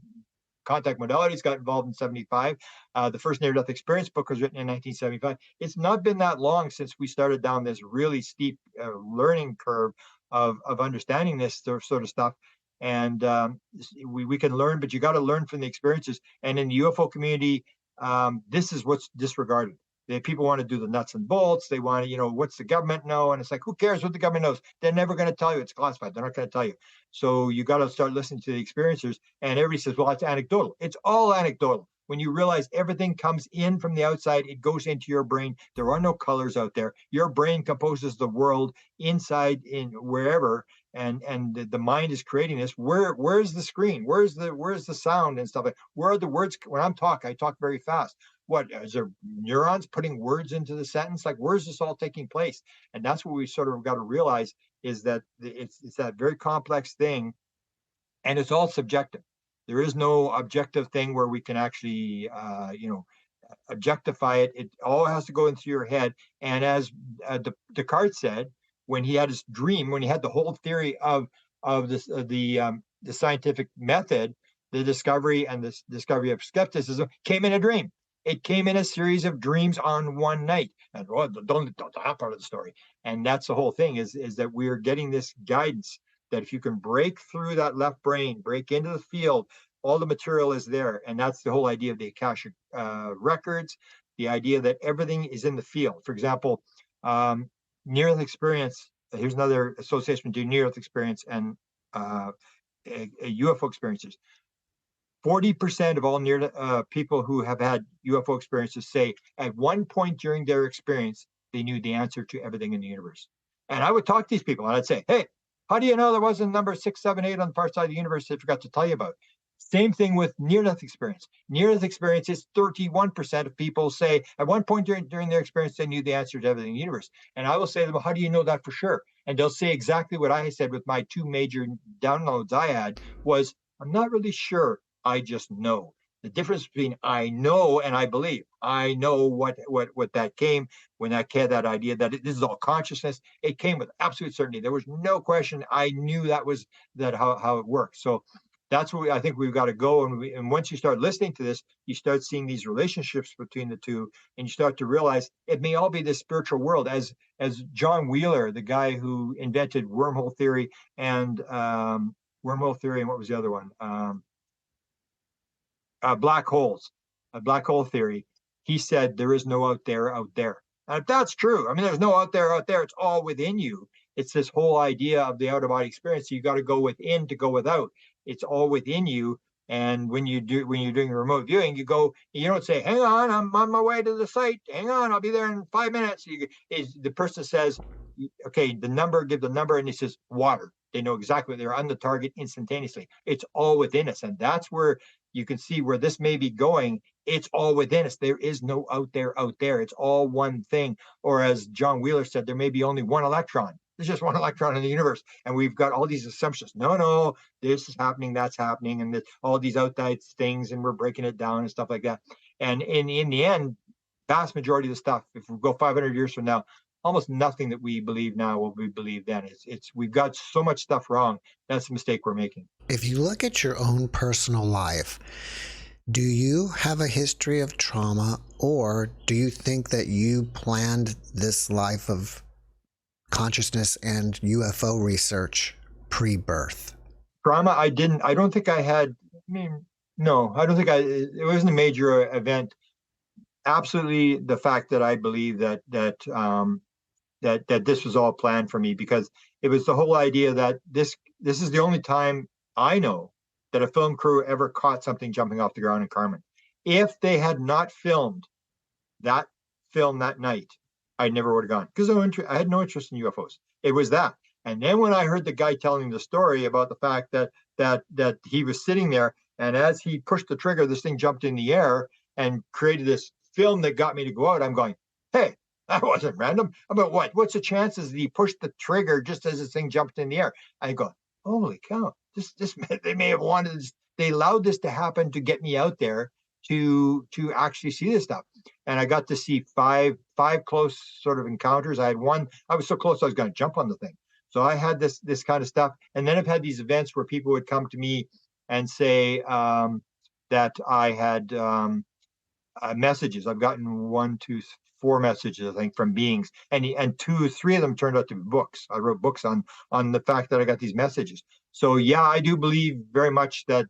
contact modalities, got involved in 75. The first near-death experience book was written in 1975. It's not been that long since we started down this really steep learning curve of understanding this sort of stuff. And we can learn, but you got to learn from the experiences. And in the UFO community, this is what's disregarded. People want to do the nuts and bolts. They want to, what's the government know? And it's like, who cares what the government knows? They're never going to tell you. It's classified. They're not going to tell you. So you got to start listening to the experiencers. And everybody says, well, it's anecdotal. It's all anecdotal. When you realize everything comes in from the outside, it goes into your brain. There are no colors out there. Your brain composes the world inside, in wherever, and the mind is creating this. Where's the screen? Where's the sound and stuff? Where are the words? When I talk very fast. What is there? Neurons putting words into the sentence? Like, where's this all taking place? And that's what we sort of got to realize, is that it's that very complex thing, and it's all subjective. There is no objective thing where we can actually, objectify it. It all has to go into your head. And as Descartes said, when he had his dream, when he had the whole theory of this, the scientific method, the discovery and the discovery of skepticism came in a dream. It came in a series of dreams on one night. And don't that part of the story. And that's the whole thing, is that we're getting this guidance that if you can break through that left brain, break into the field, all the material is there. And that's the whole idea of the akashic records, the idea that everything is in the field. For example, near-earth experience, here's another association between near-earth experience and UFO experiences. 40% of all people who have had UFO experiences say at one point during their experience, they knew the answer to everything in the universe. And I would talk to these people and I'd say, hey, how do you know there wasn't number 6, 7, 8 on the far side of the universe I forgot to tell you about? Same thing with near-death experience. Near-death experience is 31% of people say at one point during their experience, they knew the answer to everything in the universe. And I will say to them, how do you know that for sure? And they'll say exactly what I said with my 2 major downloads I had was, I'm not really sure. I just know. The difference between I know and I believe. I know what that came when that idea that this is all consciousness. It came with absolute certainty. There was no question. I knew that how it works. So that's what I think we've got to go. And once you start listening to this, you start seeing these relationships between the two, and you start to realize it may all be this spiritual world. As John Wheeler, the guy who invented wormhole theory and what was the other one? Black holes, a black hole theory. He said there is no out there. And if that's true, I mean, there's no out there. It's all within you. It's this whole idea of the out-of-body experience. You got to go within to go without. It's all within you. And when you're doing remote viewing, you don't say, hang on, I'm on my way to the site. Hang on, I'll be there in 5 minutes. The person says, okay, give the number, and he says water. They know exactly they're on the target instantaneously. It's all within us. And that's where you can see where this may be going. It's all within us. There is no out there. It's all one thing. Or as John Wheeler said, there may be only one electron. There's just one electron in the universe. And we've got all these assumptions. No, this is happening, that's happening, and all these outside things, and we're breaking it down and stuff like that. And in the end, vast majority of the stuff, if we go 500 years from now, almost nothing that we believe now will be believed then. We've got so much stuff wrong. That's the mistake we're making. If you look at your own personal life, do you have a history of trauma, or do you think that you planned this life of consciousness and UFO research pre-birth? Trauma, I don't think I had. No, I don't think it wasn't a major event. Absolutely, the fact that I believe that this was all planned for me, because it was the whole idea that this is the only time I know that a film crew ever caught something jumping off the ground in Carmen. If they had not filmed that film that night, I never would have gone, because I had no interest in UFOs. It was that. And then when I heard the guy telling the story about the fact that he was sitting there, and as he pushed the trigger, this thing jumped in the air and created this film that got me to go out, I'm going, hey, that wasn't random. About what? What's the chances that he pushed the trigger just as this thing jumped in the air? I go, holy cow! This they may have wanted this, they allowed this to happen to get me out there to actually see this stuff. And I got to see five close sort of encounters. I had one, I was so close I was going to jump on the thing. So I had this kind of stuff. And then I've had these events where people would come to me and say that I had messages. I've gotten 1, 2, 4 messages, I think, from beings, and 2, 3 of them turned out to be books. I wrote books on the fact that I got these messages. So yeah, I do believe very much that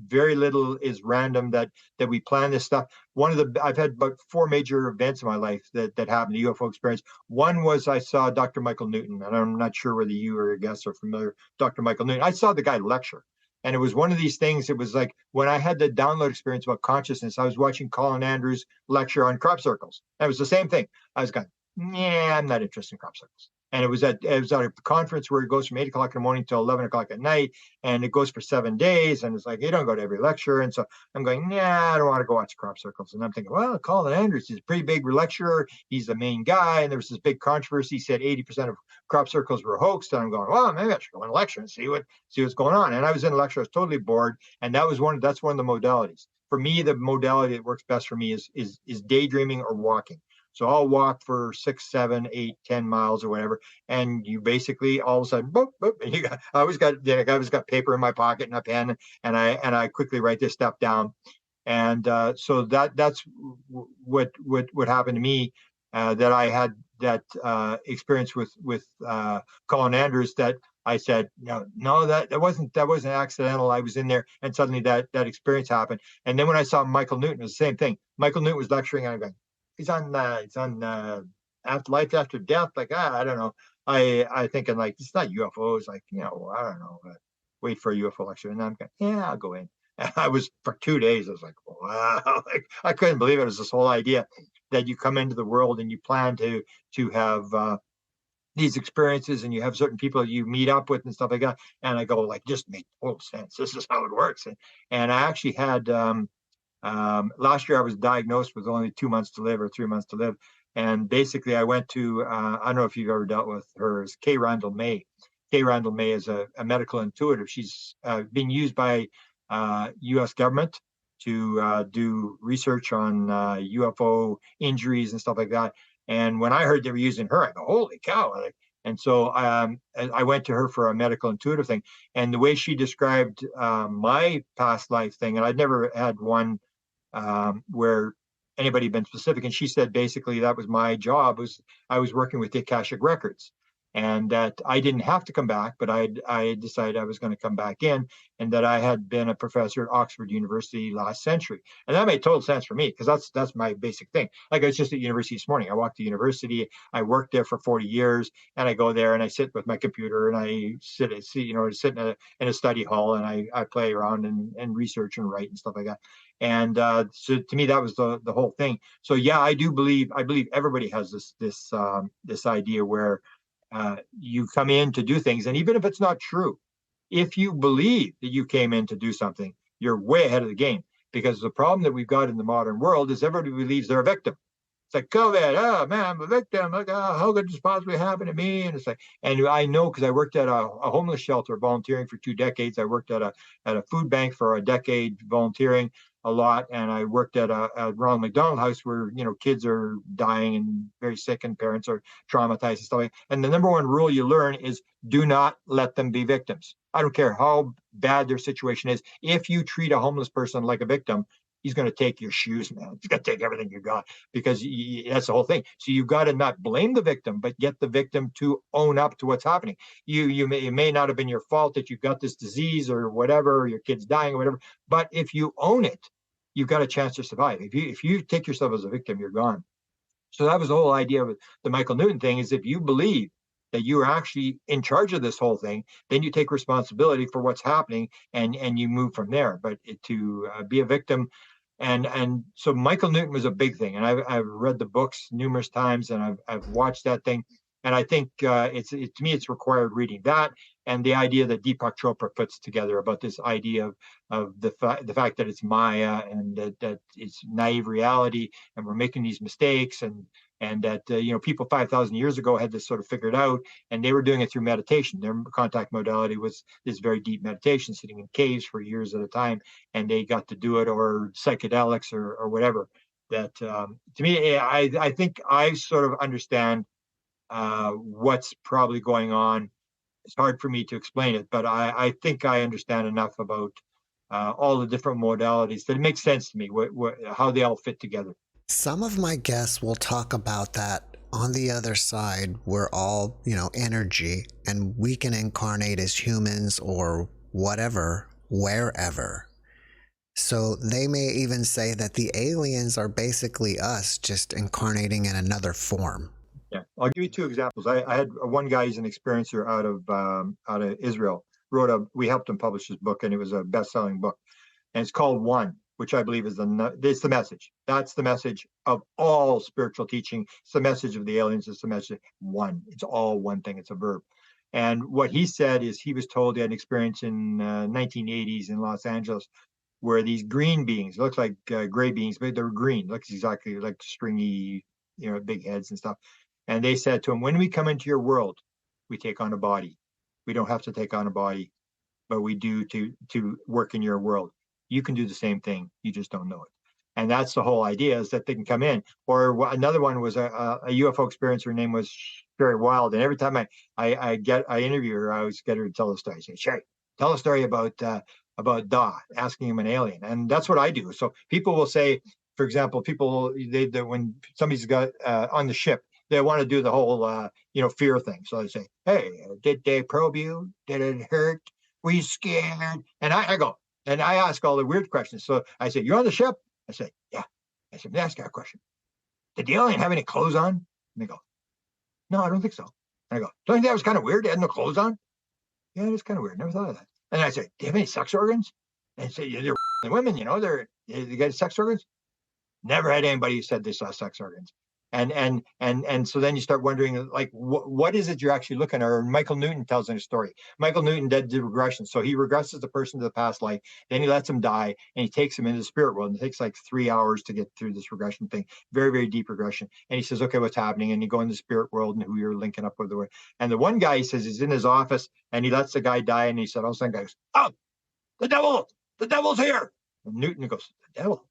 very little is random. That we plan this stuff. I've had about 4 major events in my life that happened, the UFO experience. One was I saw Dr. Michael Newton, and I'm not sure whether you or your guests are familiar with Dr. Michael Newton. I saw the guy lecture. And it was one of these things, it was like when I had the download experience about consciousness, I was watching Colin Andrews lecture on crop circles. And it was the same thing. I was going, yeah, I'm not interested in crop circles. And it was at a conference where it goes from 8 o'clock in the morning till 11 o'clock at night. And it goes for 7 days. And it's like, you don't go to every lecture. And so I'm going, nah, I don't want to go watch crop circles. And I'm thinking, well, Colin Andrews is a pretty big lecturer. He's the main guy. And there was this big controversy. He said 80% of crop circles were hoaxed. And I'm going, well, maybe I should go in a lecture and see what's going on. And I was in a lecture. I was totally bored. And that's one of the modalities. For me, the modality that works best for me is daydreaming or walking. So I'll walk for 6, 7, 8, 10 miles or whatever, and you basically all of a sudden, boop, boop, and I always got paper in my pocket and a pen, and I quickly write this stuff down, and so that's what happened to me. That I had that experience with Colin Andrews, that I said, no, that wasn't accidental. I was in there, and suddenly that experience happened. And then when I saw Michael Newton, it was the same thing. Michael Newton was lecturing, and I'm going, he's on after life after death. Like, I don't know. I thinking like, it's not UFOs. Like, I don't know. Wait for a UFO lecture, and I'm going, yeah, I'll go in. And I was for 2 days. I was like, wow, like, I couldn't believe it. It was this whole idea that you come into the world and you plan to have these experiences, and you have certain people you meet up with and stuff like that. And I go, like, just make total sense. This is how it works. And I actually had. Last year I was diagnosed with only 2 months to live or 3 months to live. And basically I went to, I don't know if you've ever dealt with her, is Kay Randall May. Kay Randall May is a medical intuitive. She's being used by U.S. government to do research on UFO injuries and stuff like that. And when I heard they were using her, I go, holy cow. And so I went to her for a medical intuitive thing. And the way she described my past life thing, and I'd never had one where anybody had been specific. And she said, basically, that was my job. I was working with the Akashic records, and that I didn't have to come back, but I decided I was going to come back in, and that I had been a professor at Oxford University last century. And that made total sense for me, because that's my basic thing. Like, I was just at university this morning. I walked to university. I worked there for 40 years, and I go there and I sit with my computer, and I sit in a study hall, and I play around and research and write and stuff like that. And so to me, that was the whole thing. So yeah, I believe everybody has this idea where you come in to do things, and even if it's not true, if you believe that you came in to do something, you're way ahead of the game. Because the problem that we've got in the modern world is everybody believes they're a victim. It's like, COVID, oh man, I'm a victim. Like, how could this possibly happen to me? And it's like, and I know, because I worked at a homeless shelter volunteering for 2 decades. I worked at a food bank for a decade volunteering a lot, and I worked at a Ronald McDonald House where kids are dying and very sick, and parents are traumatized and stuff like that. And the number one rule you learn is, do not let them be victims. I don't care how bad their situation is. If you treat a homeless person like a victim, he's going to take your shoes, man. He's going to take everything you got, because that's the whole thing. So you've got to not blame the victim, but get the victim to own up to what's happening. It may not have been your fault that you got this disease or whatever, or your kid's dying or whatever. But if you own it, you've got a chance to survive. If you take yourself as a victim, you're gone. So that was the whole idea of the Michael Newton thing, is if you believe that you're actually in charge of this whole thing, then you take responsibility for what's happening, and you move from there. But to be a victim, And so Michael Newton was a big thing, and I've read the books numerous times, and I've watched that thing, and I think to me it's required reading that, and the idea that Deepak Chopra puts together about this idea of the fact that it's Maya, and that it's naive reality, and we're making these mistakes, and that people 5,000 years ago had this sort of figured out, and they were doing it through meditation. Their contact modality was this very deep meditation, sitting in caves for years at a time, and they got to do it, or psychedelics, or whatever. That to me, I think I sort of understand what's probably going on. It's hard for me to explain it, but I think I understand enough about all the different modalities that it makes sense to me how they all fit together. Some of my guests will talk about that on the other side, we're all, energy, and we can incarnate as humans or whatever, wherever. So they may even say that the aliens are basically us, just incarnating in another form. Yeah, I'll give you two examples. I had one guy, he's an experiencer out of Israel. We helped him publish his book, and it was a best-selling book, and it's called One, which I believe is it's the message. That's the message of all spiritual teaching. It's the message of the aliens. It's the message of one. It's all one thing. It's a verb. And what he said is he was told he had an experience in 1980s in Los Angeles where these green beings, look like gray beings, but they're green, looks exactly like stringy, big heads and stuff. And they said to him, when we come into your world, we take on a body. We don't have to take on a body, but we do to work in your world. You can do the same thing. You just don't know it. And that's the whole idea, is that they can come in. Or another one was a UFO experience. Her name was Sherry Wild. And every time I interview her, I always get her to tell a story. I say, Sherry, tell a story about Da, asking him an alien. And that's what I do. So people will say, for example, when somebody's got on the ship, they want to do the whole, fear thing. So they say, hey, did they probe you? Did it hurt? Were you scared? And I go, and I ask all the weird questions. So I say, you're on the ship? I say, yeah. I said, let me ask you a question. Did the alien have any clothes on? And they go, no, I don't think so. And I go, don't you think that was kind of weird? They had no clothes on? Yeah, it's kind of weird. Never thought of that. And I say, do you have any sex organs? And they say, they're women, they got sex organs? Never had anybody who said they saw sex organs. And so then you start wondering, like, what is it you're actually looking at? Or Michael Newton tells in a story. Michael Newton did regression. So he regresses the person to the past life, then he lets him die, and he takes him into the spirit world. And it takes like 3 hours to get through this regression thing. Very, very deep regression. And he says, okay, what's happening? And you go in the spirit world and who you're linking up with. And the one guy, he says, he's in his office and he lets the guy die. And he said, all of a sudden, guy goes, oh, the devil's here. And Newton goes, the devil?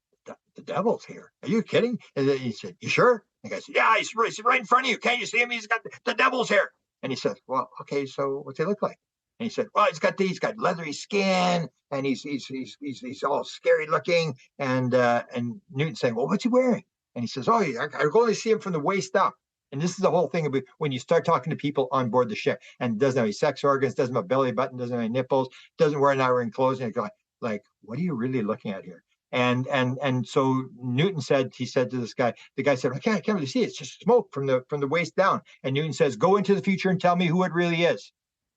The devil's here. Are you kidding? And then he said, you sure? And the guy said, yeah, he's right in front of you. Can't you see him? He's got the devil's here. And he said, well, okay, so what's he look like? And he said, well, he's got leathery skin, and he's all scary looking. And Newton saying, well, what's he wearing? And he says, oh, I can only see him from the waist up. And this is the whole thing about when you start talking to people on board the ship, and doesn't have any sex organs, doesn't have a belly button, doesn't have any nipples, doesn't wear not wearing clothes, and you're going, like, what are you really looking at here? And so Newton said, he said to this guy, the guy said, I can't really see it. It's just smoke from the waist down. And Newton says, go into the future and tell me who it really is.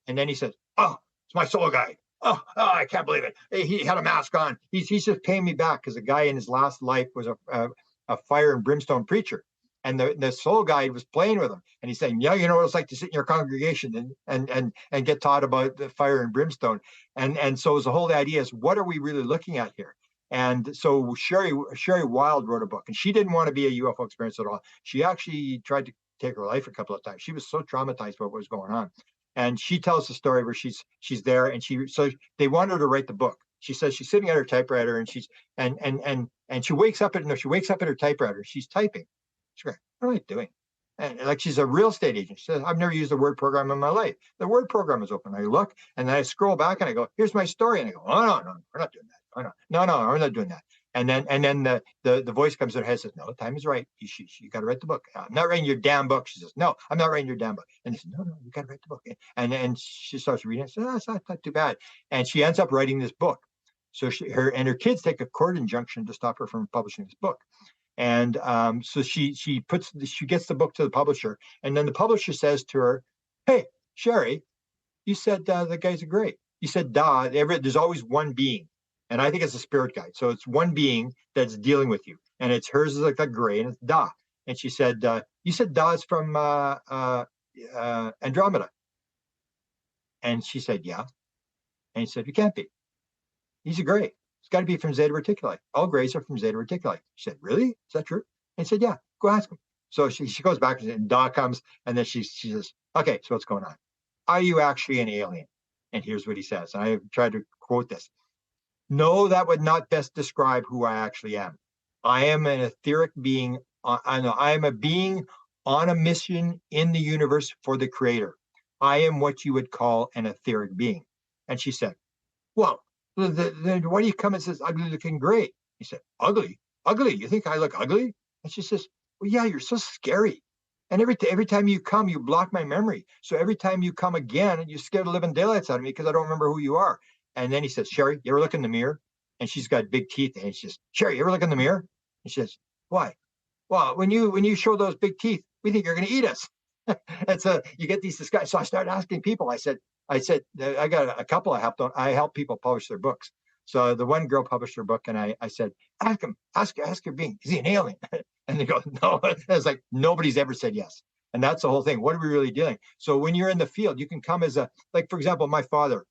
And then he says, oh, it's my soul guide. Oh, I can't believe it. He had a mask on. He's just paying me back because the guy in his last life was a fire and brimstone preacher. And the soul guide was playing with him. And he's saying, yeah, you know what it's like to sit in your congregation and get taught about the fire and brimstone. And so the whole idea is, what are we really looking at here? And so Sherry Wild wrote a book, and she didn't want to be a UFO experience at all. She actually tried to take her life a couple of times. She was so traumatized by what was going on. And she tells the story where she's there, and so they wanted her to write the book. She says she's sitting at her typewriter, and she wakes up at her typewriter. She's typing. She's going, what am I doing? And like, she's a real estate agent. She says, I've never used a word program in my life. The word program is open. I look, and then I scroll back, and I go, here's my story. And I go, oh, no, we're not doing that. Oh, no, we're not doing that. And then the voice comes in her head and says, no, the time is right. You got to write the book. I'm not writing your damn book. She says, no, I'm not writing your damn book. And they said, no, you got to write the book. And she starts reading it. Says, no, it's not too bad. And she ends up writing this book. So her kids take a court injunction to stop her from publishing this book. And so she gets the book to the publisher, and then the publisher says to her, hey, Sherry, you said the guys are great. You said there's always one being. And I think it's a spirit guide. So it's one being that's dealing with you. And it's hers is like a gray, and it's Da. And she said, you said Da's from Andromeda. And she said, yeah. And he said, you can't be. He's a gray. It's got to be from Zeta Reticuli. All grays are from Zeta Reticuli. She said, really? Is that true? And he said, yeah, go ask him. So she goes back and Da comes, and then she says, okay, so what's going on? Are you actually an alien? And here's what he says. And I tried to quote this. No, that would not best describe who I actually am. I am an etheric being. I am a being on a mission in the universe for the creator. I am what you would call an etheric being. And she said, well, then why do you come and says ugly looking gray? He said, ugly? Ugly? You think I look ugly? And she says, well, yeah, you're so scary. And every time you come, you block my memory. So every time you come again, you scare the living daylights out of me because I don't remember who you are. And then he says, Sherry, you ever look in the mirror? And she's got big teeth. And she says, Sherry, you ever look in the mirror? And she says, why? Well, when you show those big teeth, we think you're going to eat us. And so you get these disguises. So I started asking people. I said, I got a couple I help people publish their books. So the one girl published her book, and I said, ask her being, is he an alien? And they go, no. It's like nobody's ever said yes. And that's the whole thing. What are we really doing? So when you're in the field, you can come as like, for example, my father,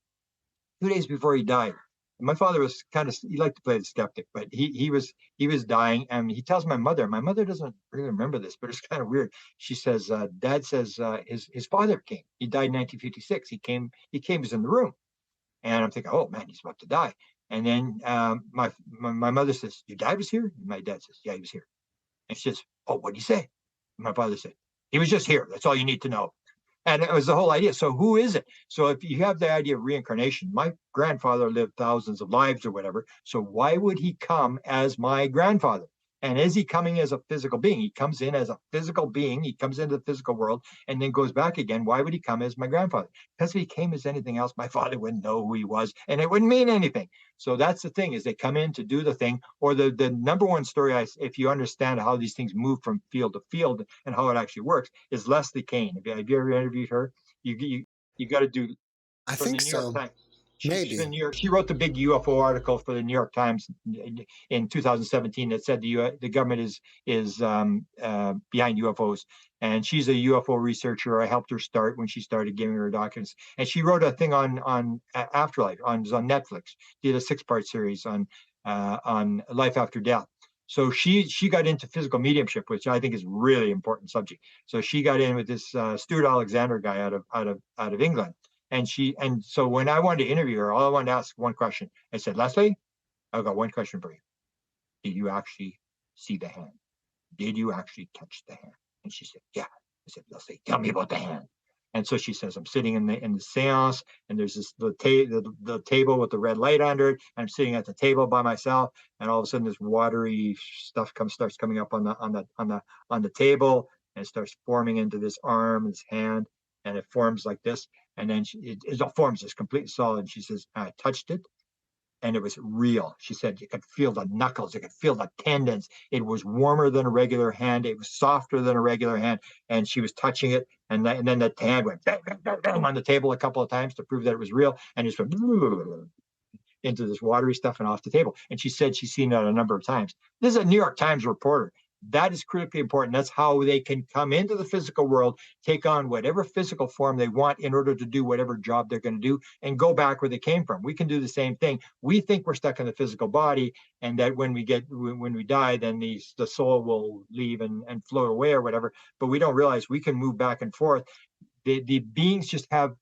2 days before he died, my father was he liked to play the skeptic, but he was dying, and he tells my mother doesn't really remember this, but it's kind of weird. She says, Dad says his father came. He died in 1956. He came, he was in the room. And I'm thinking, oh man, he's about to die. And then my mother says, your dad was here? And my dad says, yeah, he was here. And she says, oh, what'd he say? And my father said, he was just here. That's all you need to know. And it was the whole idea. So who is it? So if you have the idea of reincarnation, my grandfather lived thousands of lives or whatever. So why would he come as my grandfather? And is he coming as a physical being? He comes in as a physical being. He comes into the physical world and then goes back again. Why would he come as my grandfather? Because if he came as anything else, my father wouldn't know who he was, and it wouldn't mean anything. So that's the thing, is they come in to do the thing. Or the number one story, if you understand how these things move from field to field and how it actually works, is Leslie Kean. Have you ever interviewed her? You got to do. I think so. Maybe. She wrote the big UFO article for the New York Times in 2017 that said the government is behind UFOs. And she's a UFO researcher. I helped her start when she started giving her documents. And she wrote a thing on afterlife on Netflix. Did a 6-part series on life after death. So she got into physical mediumship, which I think is really important subject. So she got in with this Stuart Alexander guy out of England. And so when I wanted to interview her, all I wanted to ask one question. I said, Leslie, I've got one question for you. Did you actually see the hand? Did you actually touch the hand? And she said, yeah. I said, Leslie, tell me about the hand. And so she says, I'm sitting in the seance, and there's the table with the red light under it. And I'm sitting at the table by myself, and all of a sudden this watery stuff starts coming up on the table, and it starts forming into this arm, this hand, and it forms like this. And then it forms this completely solid. She says, I touched it, and it was real. She said you could feel the knuckles, you could feel the tendons. It was warmer than a regular hand. It was softer than a regular hand. And she was touching it, and then the hand went bang, bang, bang, bang on the table a couple of times to prove that it was real. And it just went into this watery stuff and off the table. And she said she's seen that a number of times. This is a New York Times reporter. That is critically important. That's how they can come into the physical world, take on whatever physical form they want in order to do whatever job they're going to do, and go back where they came from. We can do the same thing. We think we're stuck in the physical body, and that when we die, then the soul will leave and float away or whatever. But we don't realize we can move back and forth. The beings just have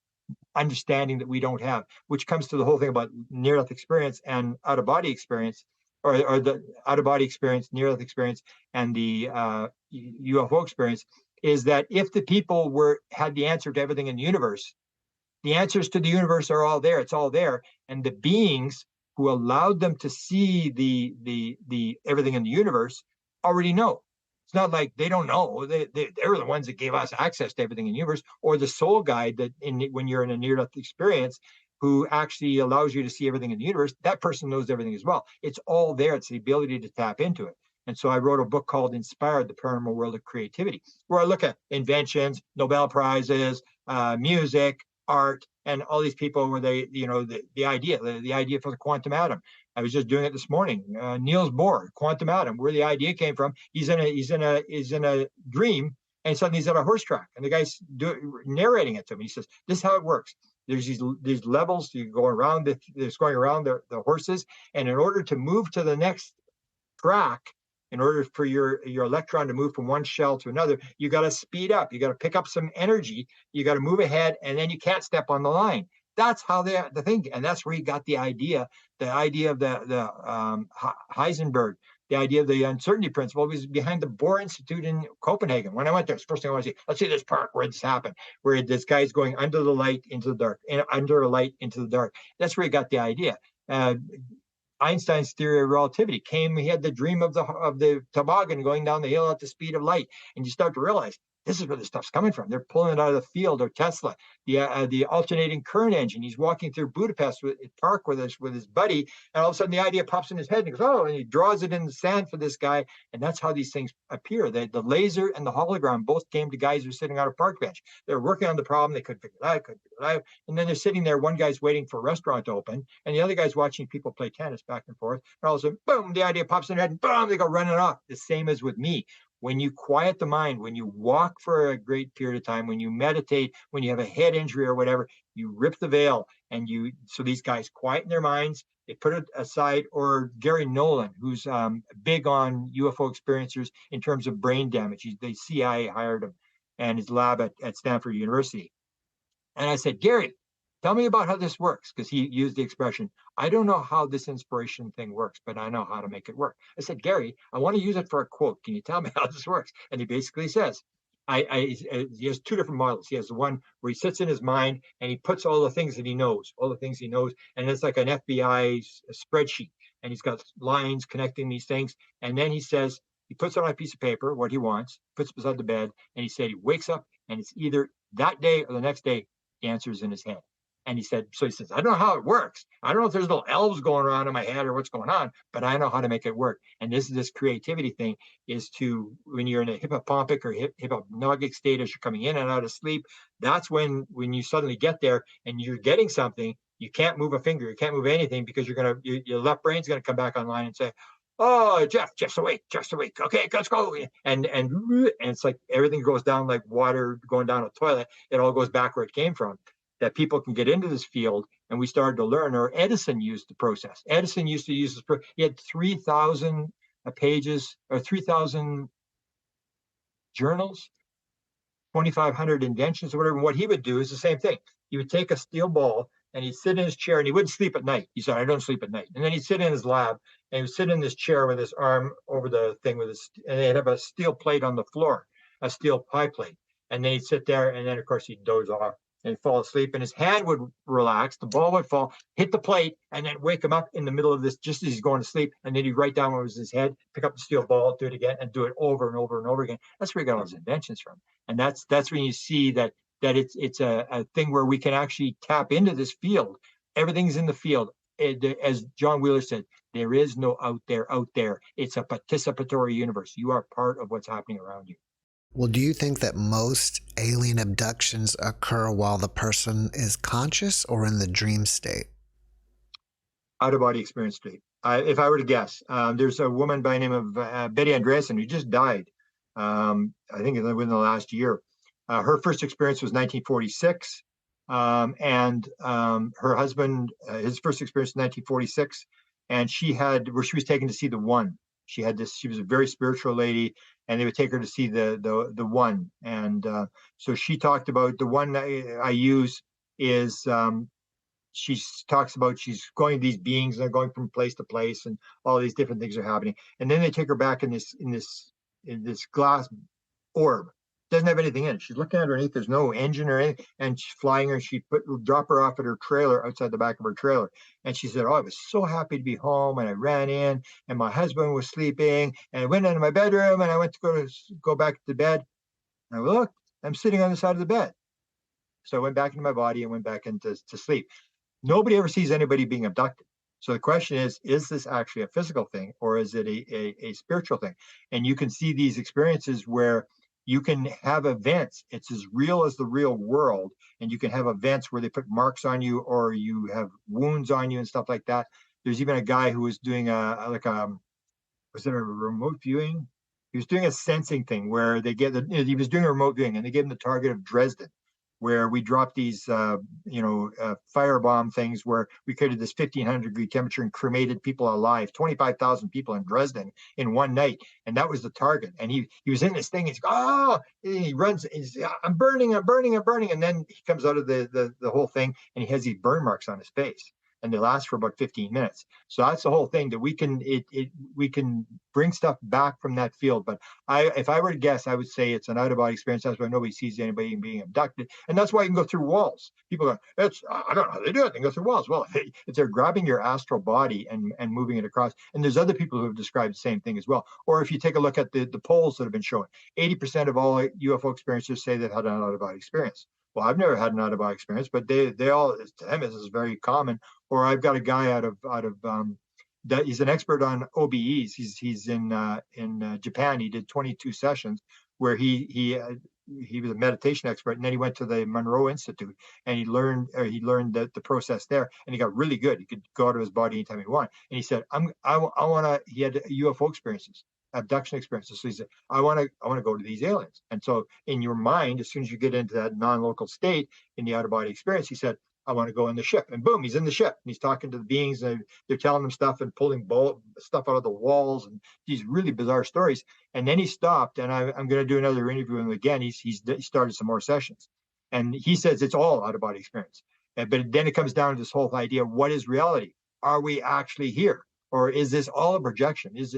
understanding that we don't have, which comes to the whole thing about near-death experience and out-of-body experience. Or the out-of-body experience, near-death experience, and the UFO experience, is that if the people had the answer to everything in the universe, the answers to the universe are all there. It's all there, and the beings who allowed them to see the everything in the universe already know. It's not like they don't know. They're the ones that gave us access to everything in the universe, or the soul guide that when you're in a near-death experience, who actually allows you to see everything in the universe, that person knows everything as well. It's all there. It's the ability to tap into it. And so I wrote a book called Inspired, The Paranormal World of Creativity, where I look at inventions, Nobel Prizes, music, art, and all these people where the idea for the quantum atom. I was just doing it this morning. Niels Bohr, quantum atom, where the idea came from. He's in a dream, and suddenly he's at a horse track, and the guy's narrating it to him. He says, "This is how it works. There's these levels. You go around there's going around the horses, and in order to move to the next track, in order for your electron to move from one shell to another, you got to speed up. You got to pick up some energy. You got to move ahead, and then you can't step on the line." That's how the thing, and that's where he got the idea of the Heisenberg, the idea of the uncertainty principle was behind the Bohr Institute in Copenhagen. When I went there, it's the first thing I want to see. Let's see this park where this happened, where this guy's going under the light into the dark, and under a light into the dark. That's where he got the idea. Einstein's theory of relativity came. He had the dream of the toboggan going down the hill at the speed of light, and you start to realize this is where this stuff's coming from. They're pulling it out of the field. Or Tesla, the alternating current engine. He's walking through Budapest park with his buddy, and all of a sudden the idea pops in his head, and he goes, "Oh!" and he draws it in the sand for this guy, and that's how these things appear. The laser and the hologram both came to guys who were sitting on a park bench. They're working on the problem. They couldn't figure it out, and then they're sitting there. One guy's waiting for a restaurant to open, and the other guy's watching people play tennis back and forth. And all of a sudden, boom! The idea pops in their head, and boom! They go running off. The same as with me. When you quiet the mind, when you walk for a great period of time, when you meditate, when you have a head injury or whatever, you rip the veil, and so these guys quieten their minds, they put it aside. Or Gary Nolan, who's big on UFO experiencers in terms of brain damage. The CIA hired him and his lab at Stanford University. And I said, "Gary, tell me about how this works," because he used the expression, "I don't know how this inspiration thing works, but I know how to make it work." I said, "Gary, I want to use it for a quote. Can you tell me how this works?" And he basically says, he has two different models. He has the one where he sits in his mind and he puts all the things that he knows, and it's like an FBI spreadsheet. And he's got lines connecting these things. And then he says, he puts on a piece of paper what he wants, puts it beside the bed, and he said he wakes up and it's either that day or the next day, the answer is in his head. And he says, "I don't know how it works. I don't know if there's little elves going around in my head or what's going on, but I know how to make it work." And this creativity thing is to, when you're in a hypopompic or hypnagogic state as you're coming in and out of sleep, that's when you suddenly get there and you're getting something, you can't move a finger, you can't move anything, because your left brain's going to come back online and say, "Oh, Jeff's awake. Okay, let's go." And it's like everything goes down like water going down a toilet. It all goes back where it came from. That people can get into this field, and we started to learn. Or Edison used the process. Edison used to use this. He had 3,000 pages or 3,000 journals, 2,500 inventions or whatever. And what he would do is the same thing. He would take a steel ball and he'd sit in his chair, and he wouldn't sleep at night. He said, "I don't sleep at night." And then he'd sit in his lab and he would sit in this chair with his arm over the thing and they'd have a steel plate on the floor, a steel pie plate. And then he'd sit there, and then of course he'd doze off and fall asleep, and his hand would relax, the ball would fall, hit the plate, and then wake him up in the middle of this just as he's going to sleep. And then he'd write down what was his head, pick up the steel ball, do it again, and do it over and over and over again. That's where he got all his inventions from. And that's when you see that it's a thing where we can actually tap into this field. Everything's in the field. As John Wheeler said, there is no out there. It's a participatory universe. You are part of what's happening around you. Well, do you think that most alien abductions occur while the person is conscious or in the dream state? Out-of-body experience state. If I were to guess, there's a woman by the name of Betty Andreasen who just died, I think within the last year. Her first experience was 1946, and her husband, his first experience was 1946, and she was taken to see the One. She was a very spiritual lady, and they would take her to see the One. And so she talked about the One I use is, she talks about she's going these beings, and they're going from place to place, and all these different things are happening. And then they take her back in this glass orb. Doesn't have anything in it. She's looking underneath. There's no engine or anything, and she's flying her. She drop her off at her trailer, outside the back of her trailer, and she said, "Oh, I was so happy to be home, and I ran in, and my husband was sleeping, and I went into my bedroom, and I went to go back to bed. And I looked, I'm sitting on the side of the bed. So I went back into my body and went back into sleep." Nobody ever sees anybody being abducted. So the question is this actually a physical thing, or is it a spiritual thing? And you can see these experiences where you can have events. It's as real as the real world. And you can have events where they put marks on you, or you have wounds on you and stuff like that. There's even a guy who was doing was it a remote viewing? He was doing a sensing thing where he was doing a remote viewing and they gave him the target of Dresden, where we dropped these, firebomb things where we created this 1500-degree temperature and cremated people alive, 25,000 people in Dresden in one night. And that was the target. And he was in this thing. He's, oh, he runs, I'm burning. And then he comes out of the whole thing and he has these burn marks on his face. And they last for about 15 minutes. So that's the whole thing, that we can bring stuff back from that field. But if I were to guess, I would say it's an out-of-body experience. That's why nobody sees anybody being abducted. And that's why you can go through walls. People go, I don't know how they do it. They can go through walls. Well, it's they're grabbing your astral body and moving it across. And there's other people who have described the same thing as well. Or if you take a look at the polls that have been shown, 80% of all UFO experiencers say they've had an out-of-body experience. Well, I've never had an out-of-body experience, but they all, to them, this is very common. Or I've got a guy out of that he's an expert on OBEs. He's in Japan. He did 22 sessions where he was a meditation expert, and then he went to the Monroe Institute and he learned the process there, and he got really good. He could go out of his body anytime he wanted. And he said, I want to. He had UFO experiences, abduction experiences. So he said, I want to go to these aliens. And so in your mind, as soon as you get into that non-local state in the out-of-body experience, he said, I want to go in the ship. And boom, he's in the ship. And he's talking to the beings, and they're telling him stuff and pulling stuff out of the walls and these really bizarre stories. And then he stopped, and I'm going to do another interview with him again. He started some more sessions. And he says it's all out-of-body experience. But then it comes down to this whole idea, what is reality? Are we actually here? Or is this all a projection? As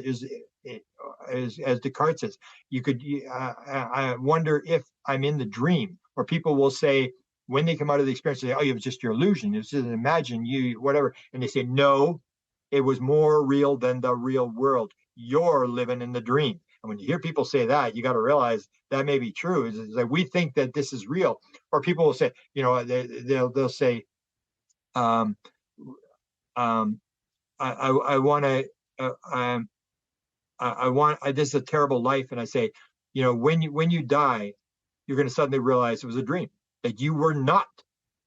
Descartes says, I wonder if I'm in the dream. Or people will say, when they come out of the experience, they say, oh, it was just your illusion. It was just an imagine you, whatever. And they say, no, it was more real than the real world. You're living in the dream. And when you hear people say that, you got to realize that may be true. It's like we think that this is real. Or people will say, they'll say, I want this is a terrible life. And I say, when you die, you're going to suddenly realize it was a dream, that you were not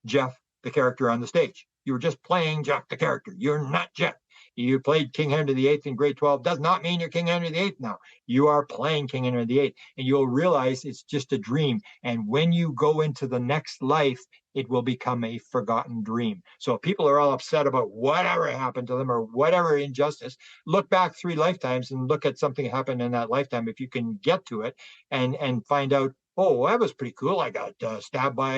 Jeff, the character on the stage. You were just playing Jeff, the character. You're not Jeff. You played King Henry VIII in grade 12. Does not mean you're King Henry VIII now. You are playing King Henry VIII, and you'll realize it's just a dream. And when you go into the next life, it will become a forgotten dream. So if people are all upset about whatever happened to them or whatever injustice, look back 3 lifetimes and look at something happened in that lifetime, if you can get to it, and find out, oh, that was pretty cool. I got stabbed by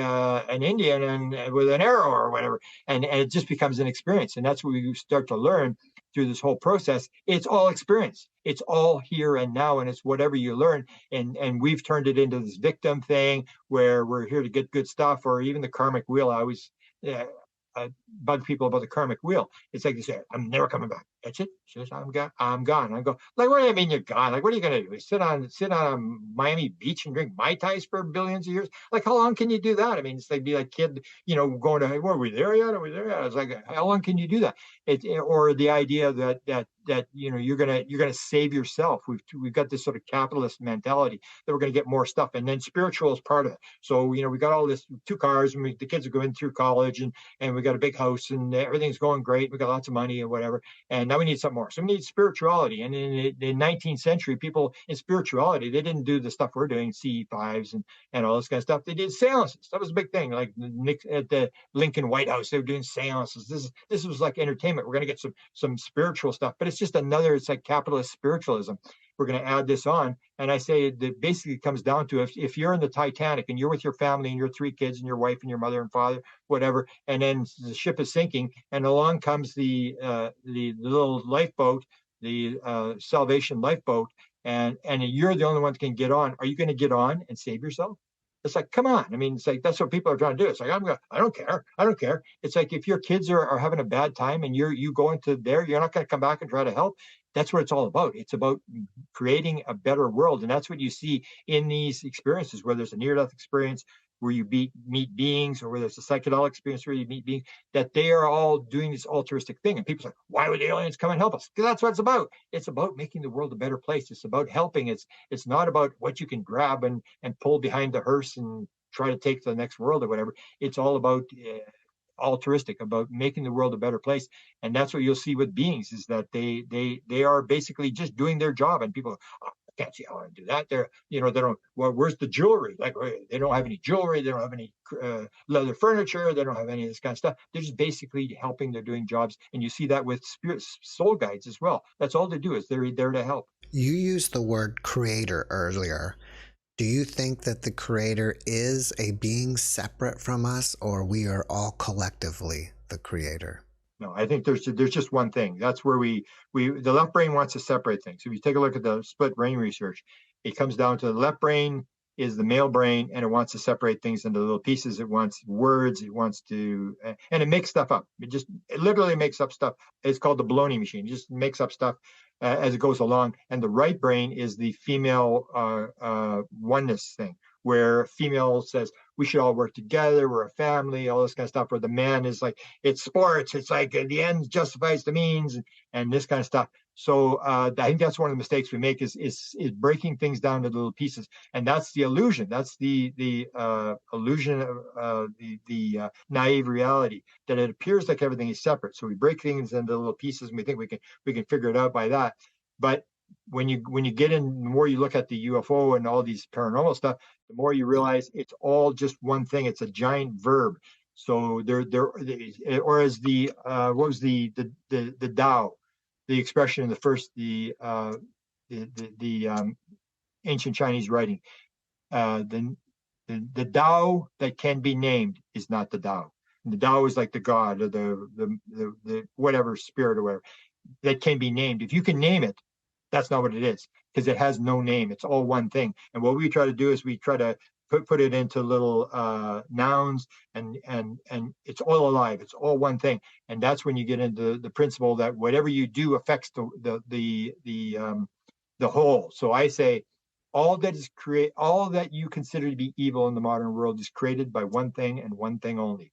an Indian and with an arrow or whatever. And it just becomes an experience. And that's what we start to learn through this whole process. It's all experience. It's all here and now, and it's whatever you learn. And we've turned it into this victim thing where we're here to get good stuff, or even the karmic wheel. I always bug people about the karmic wheel. It's like they say, I'm never coming back. That's it. Says, I'm gone. I go, like, what do you mean you're gone? Like, what are you going to do? Sit on a Miami beach and drink Mai Tais for billions of years? Like, how long can you do that? I mean, it's like be like kid, going to, were we there yet? Are we there yet? I was like, how long can you do that? Or the idea that you're gonna save yourself. We've got this sort of capitalist mentality that we're gonna get more stuff, and then spiritual is part of it. So we got all this 2 cars, and the kids are going through college, and we got a big house, and everything's going great. We got lots of money and whatever, and now we need something more. So we need spirituality. And in the 19th century, people in spirituality, they didn't do the stuff we're doing, CE5s and all this kind of stuff. They did seances. That was a big thing. Like at the Lincoln White House, they were doing seances. This was like entertainment. We're gonna get some spiritual stuff, but it's just it's like capitalist spiritualism. We're going to add this on. And I say that basically comes down to, if you're in the Titanic and you're with your family and your 3 kids and your wife and your mother and father, whatever, and then the ship is sinking, and along comes the little lifeboat, the salvation lifeboat, and you're the only one that can get on. Are you going to get on and save yourself? It's like, come on. I mean, it's like, that's what people are trying to do. It's like, I don't care. It's like, if your kids are having a bad time and you go into there, you're not going to come back and try to help. That's what it's all about. It's about creating a better world. And that's what you see in these experiences, where there's a near-death experience, where you meet beings, or where there's a psychedelic experience where you meet beings, that they are all doing this altruistic thing. And people say, why would the aliens come and help us? Because that's what it's about. It's about making the world a better place. It's about helping. It's not about what you can grab and pull behind the hearse and try to take to the next world or whatever. It's all about altruistic, about making the world a better place. And that's what you'll see with beings, is that they are basically just doing their job. And people, oh, I can't see how I do that. They're, they don't, well, where's the jewelry? Like, they don't have any jewelry. They don't have any leather furniture. They don't have any of this kind of stuff. They're just basically helping. They're doing jobs. And you see that with spirit soul guides as well. That's all they do, is they're there to help. You used the word creator earlier. Do you think that the creator is a being separate from us, or we are all collectively the creator? No, I think there's just one thing. That's where the left brain wants to separate things. If you take a look at the split brain research, it comes down to the left brain is the male brain, and it wants to separate things into little pieces. It wants words. It wants to, and it makes stuff up. It literally makes up stuff. It's called the baloney machine. It just makes up stuff as it goes along. And the right brain is the female oneness thing, where female says, we should all work together, we're a family, all this kind of stuff, where the man is like, it's sports, it's like the end justifies the means, and this kind of stuff. So I think that's one of the mistakes we make, is breaking things down to little pieces. And that's the illusion. That's the illusion of the naive reality, that it appears like everything is separate. So we break things into little pieces, and we think we can figure it out by that. But when you get in, the more you look at the UFO and all these paranormal stuff, the more you realize it's all just one thing. It's a giant verb. So or as what was the Tao, the expression in the first the ancient Chinese writing, the Tao that can be named is not the Tao. And the Tao is like the God, or the whatever spirit or whatever that can be named. If you can name it, that's not what it is, because it has no name. It's all one thing. And what we try to do is we try to put it into little nouns, and it's all alive. It's all one thing. And that's when you get into the principle that whatever you do affects the whole. So I say, all that you consider to be evil in the modern world is created by one thing and one thing only: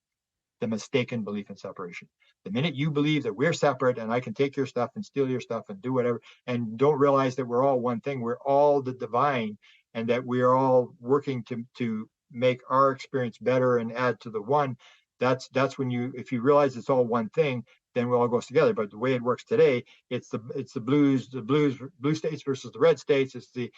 the mistaken belief in separation. The minute you believe that we're separate and I can take your stuff and steal your stuff and do whatever, and don't realize that we're all one thing, we're all the divine, and that we are all working to make our experience better and add to the one, that's when if you realize it's all one thing, then it all goes together. But the way it works today, it's the blue states versus the red states. It's the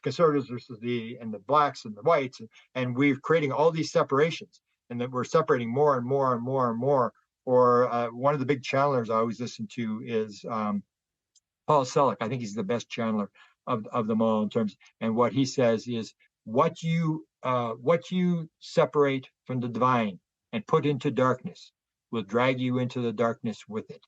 conservatives versus the blacks and the whites, and we're creating all these separations, and that we're separating more and more and more and more. Or one of the big channelers I always listen to is Paul Selleck. I think he's the best channeler of them all in terms. And what he says is, what you separate from the divine and put into darkness will drag you into the darkness with it.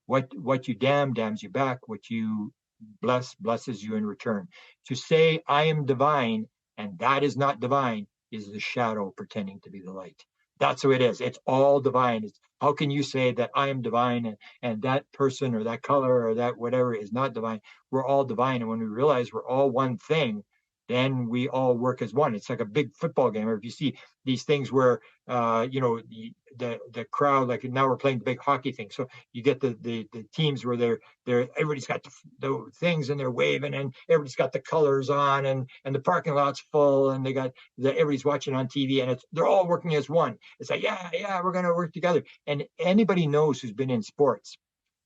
What you damns you back. What you blesses you in return. To say I am divine and that is not divine is the shadow pretending to be the light. That's who it is. It's all divine. How can you say that I am divine and that person or that color or that whatever is not divine? We're all divine. And when we realize we're all one thing, then we all work as one. It's like a big football game. Or if you see these things where, the crowd, like now we're playing the big hockey thing. So you get the teams where they're everybody's got the things and they're waving and everybody's got the colors on and the parking lot's full and everybody's watching on TV and they're all working as one. It's like, yeah, we're going to work together. And anybody knows who's been in sports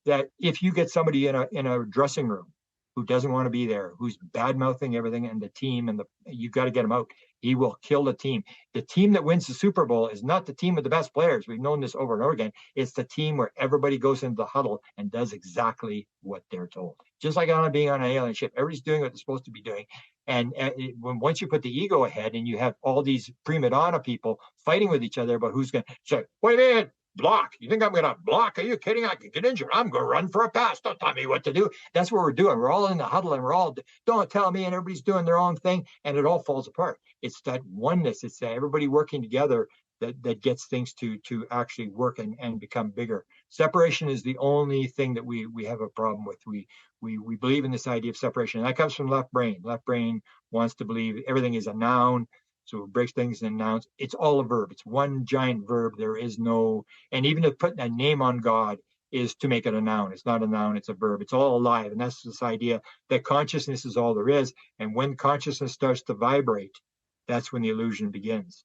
that if you get somebody in a dressing room who doesn't want to be there, who's bad mouthing everything and the team you've got to get him out. He will kill the team. The team that wins the Super Bowl is not the team with the best players. We've known this over and over again. It's the team where everybody goes into the huddle and does exactly what they're told. Just like being on an alien ship, everybody's doing what they're supposed to be doing. And once you put the ego ahead and you have all these prima donna people fighting with each other about who's going to say, wait a minute, block. You think I'm going to block? Are you kidding? I could get injured. I'm going to run for a pass. Don't tell me what to do. That's what we're doing. We're all in the huddle and we're all, don't tell me, and everybody's doing their own thing and it all falls apart. It's that oneness. It's that everybody working together that gets things to actually work and become bigger. Separation is the only thing that we have a problem with. We believe in this idea of separation. And that comes from left brain. Left brain wants to believe everything is a noun. So it breaks things in nouns. It's all a verb. It's one giant verb. There is no, and even to put a name on God is to make it a noun. It's not a noun, it's a verb. It's all alive. And that's this idea that consciousness is all there is. And when consciousness starts to vibrate, that's when the illusion begins.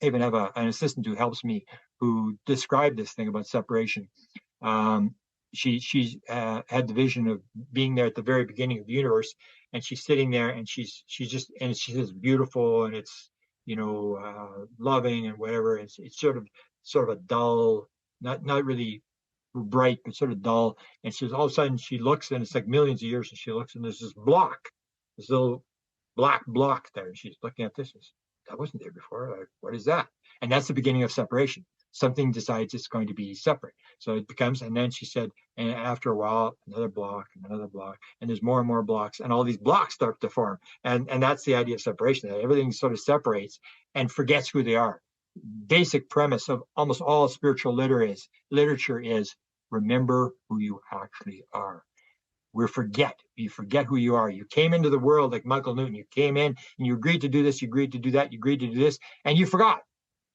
even have an assistant who helps me, who described this thing about separation. She had the vision of being there at the very beginning of the universe, and she's sitting there, and she's just, and she says beautiful, and it's, you know, loving and whatever. It's sort of a dull, not really bright, but sort of dull. And she's all of a sudden she looks, and it's like millions of years, and she looks, and there's this block, this little black block there, and she's looking at this. And that wasn't there before. Like, what is that? And that's the beginning of separation. Something decides it's going to be separate. So it becomes, and then she said, and after a while, another block, and there's more and more blocks, and all these blocks start to form. And that's the idea of separation, that everything sort of separates and forgets who they are. Basic premise of almost all spiritual literature is remember who you actually are. You forget who you are. You came into the world like Michael Newton. You came in and you agreed to do this, you agreed to do that, you agreed to do this, and you forgot.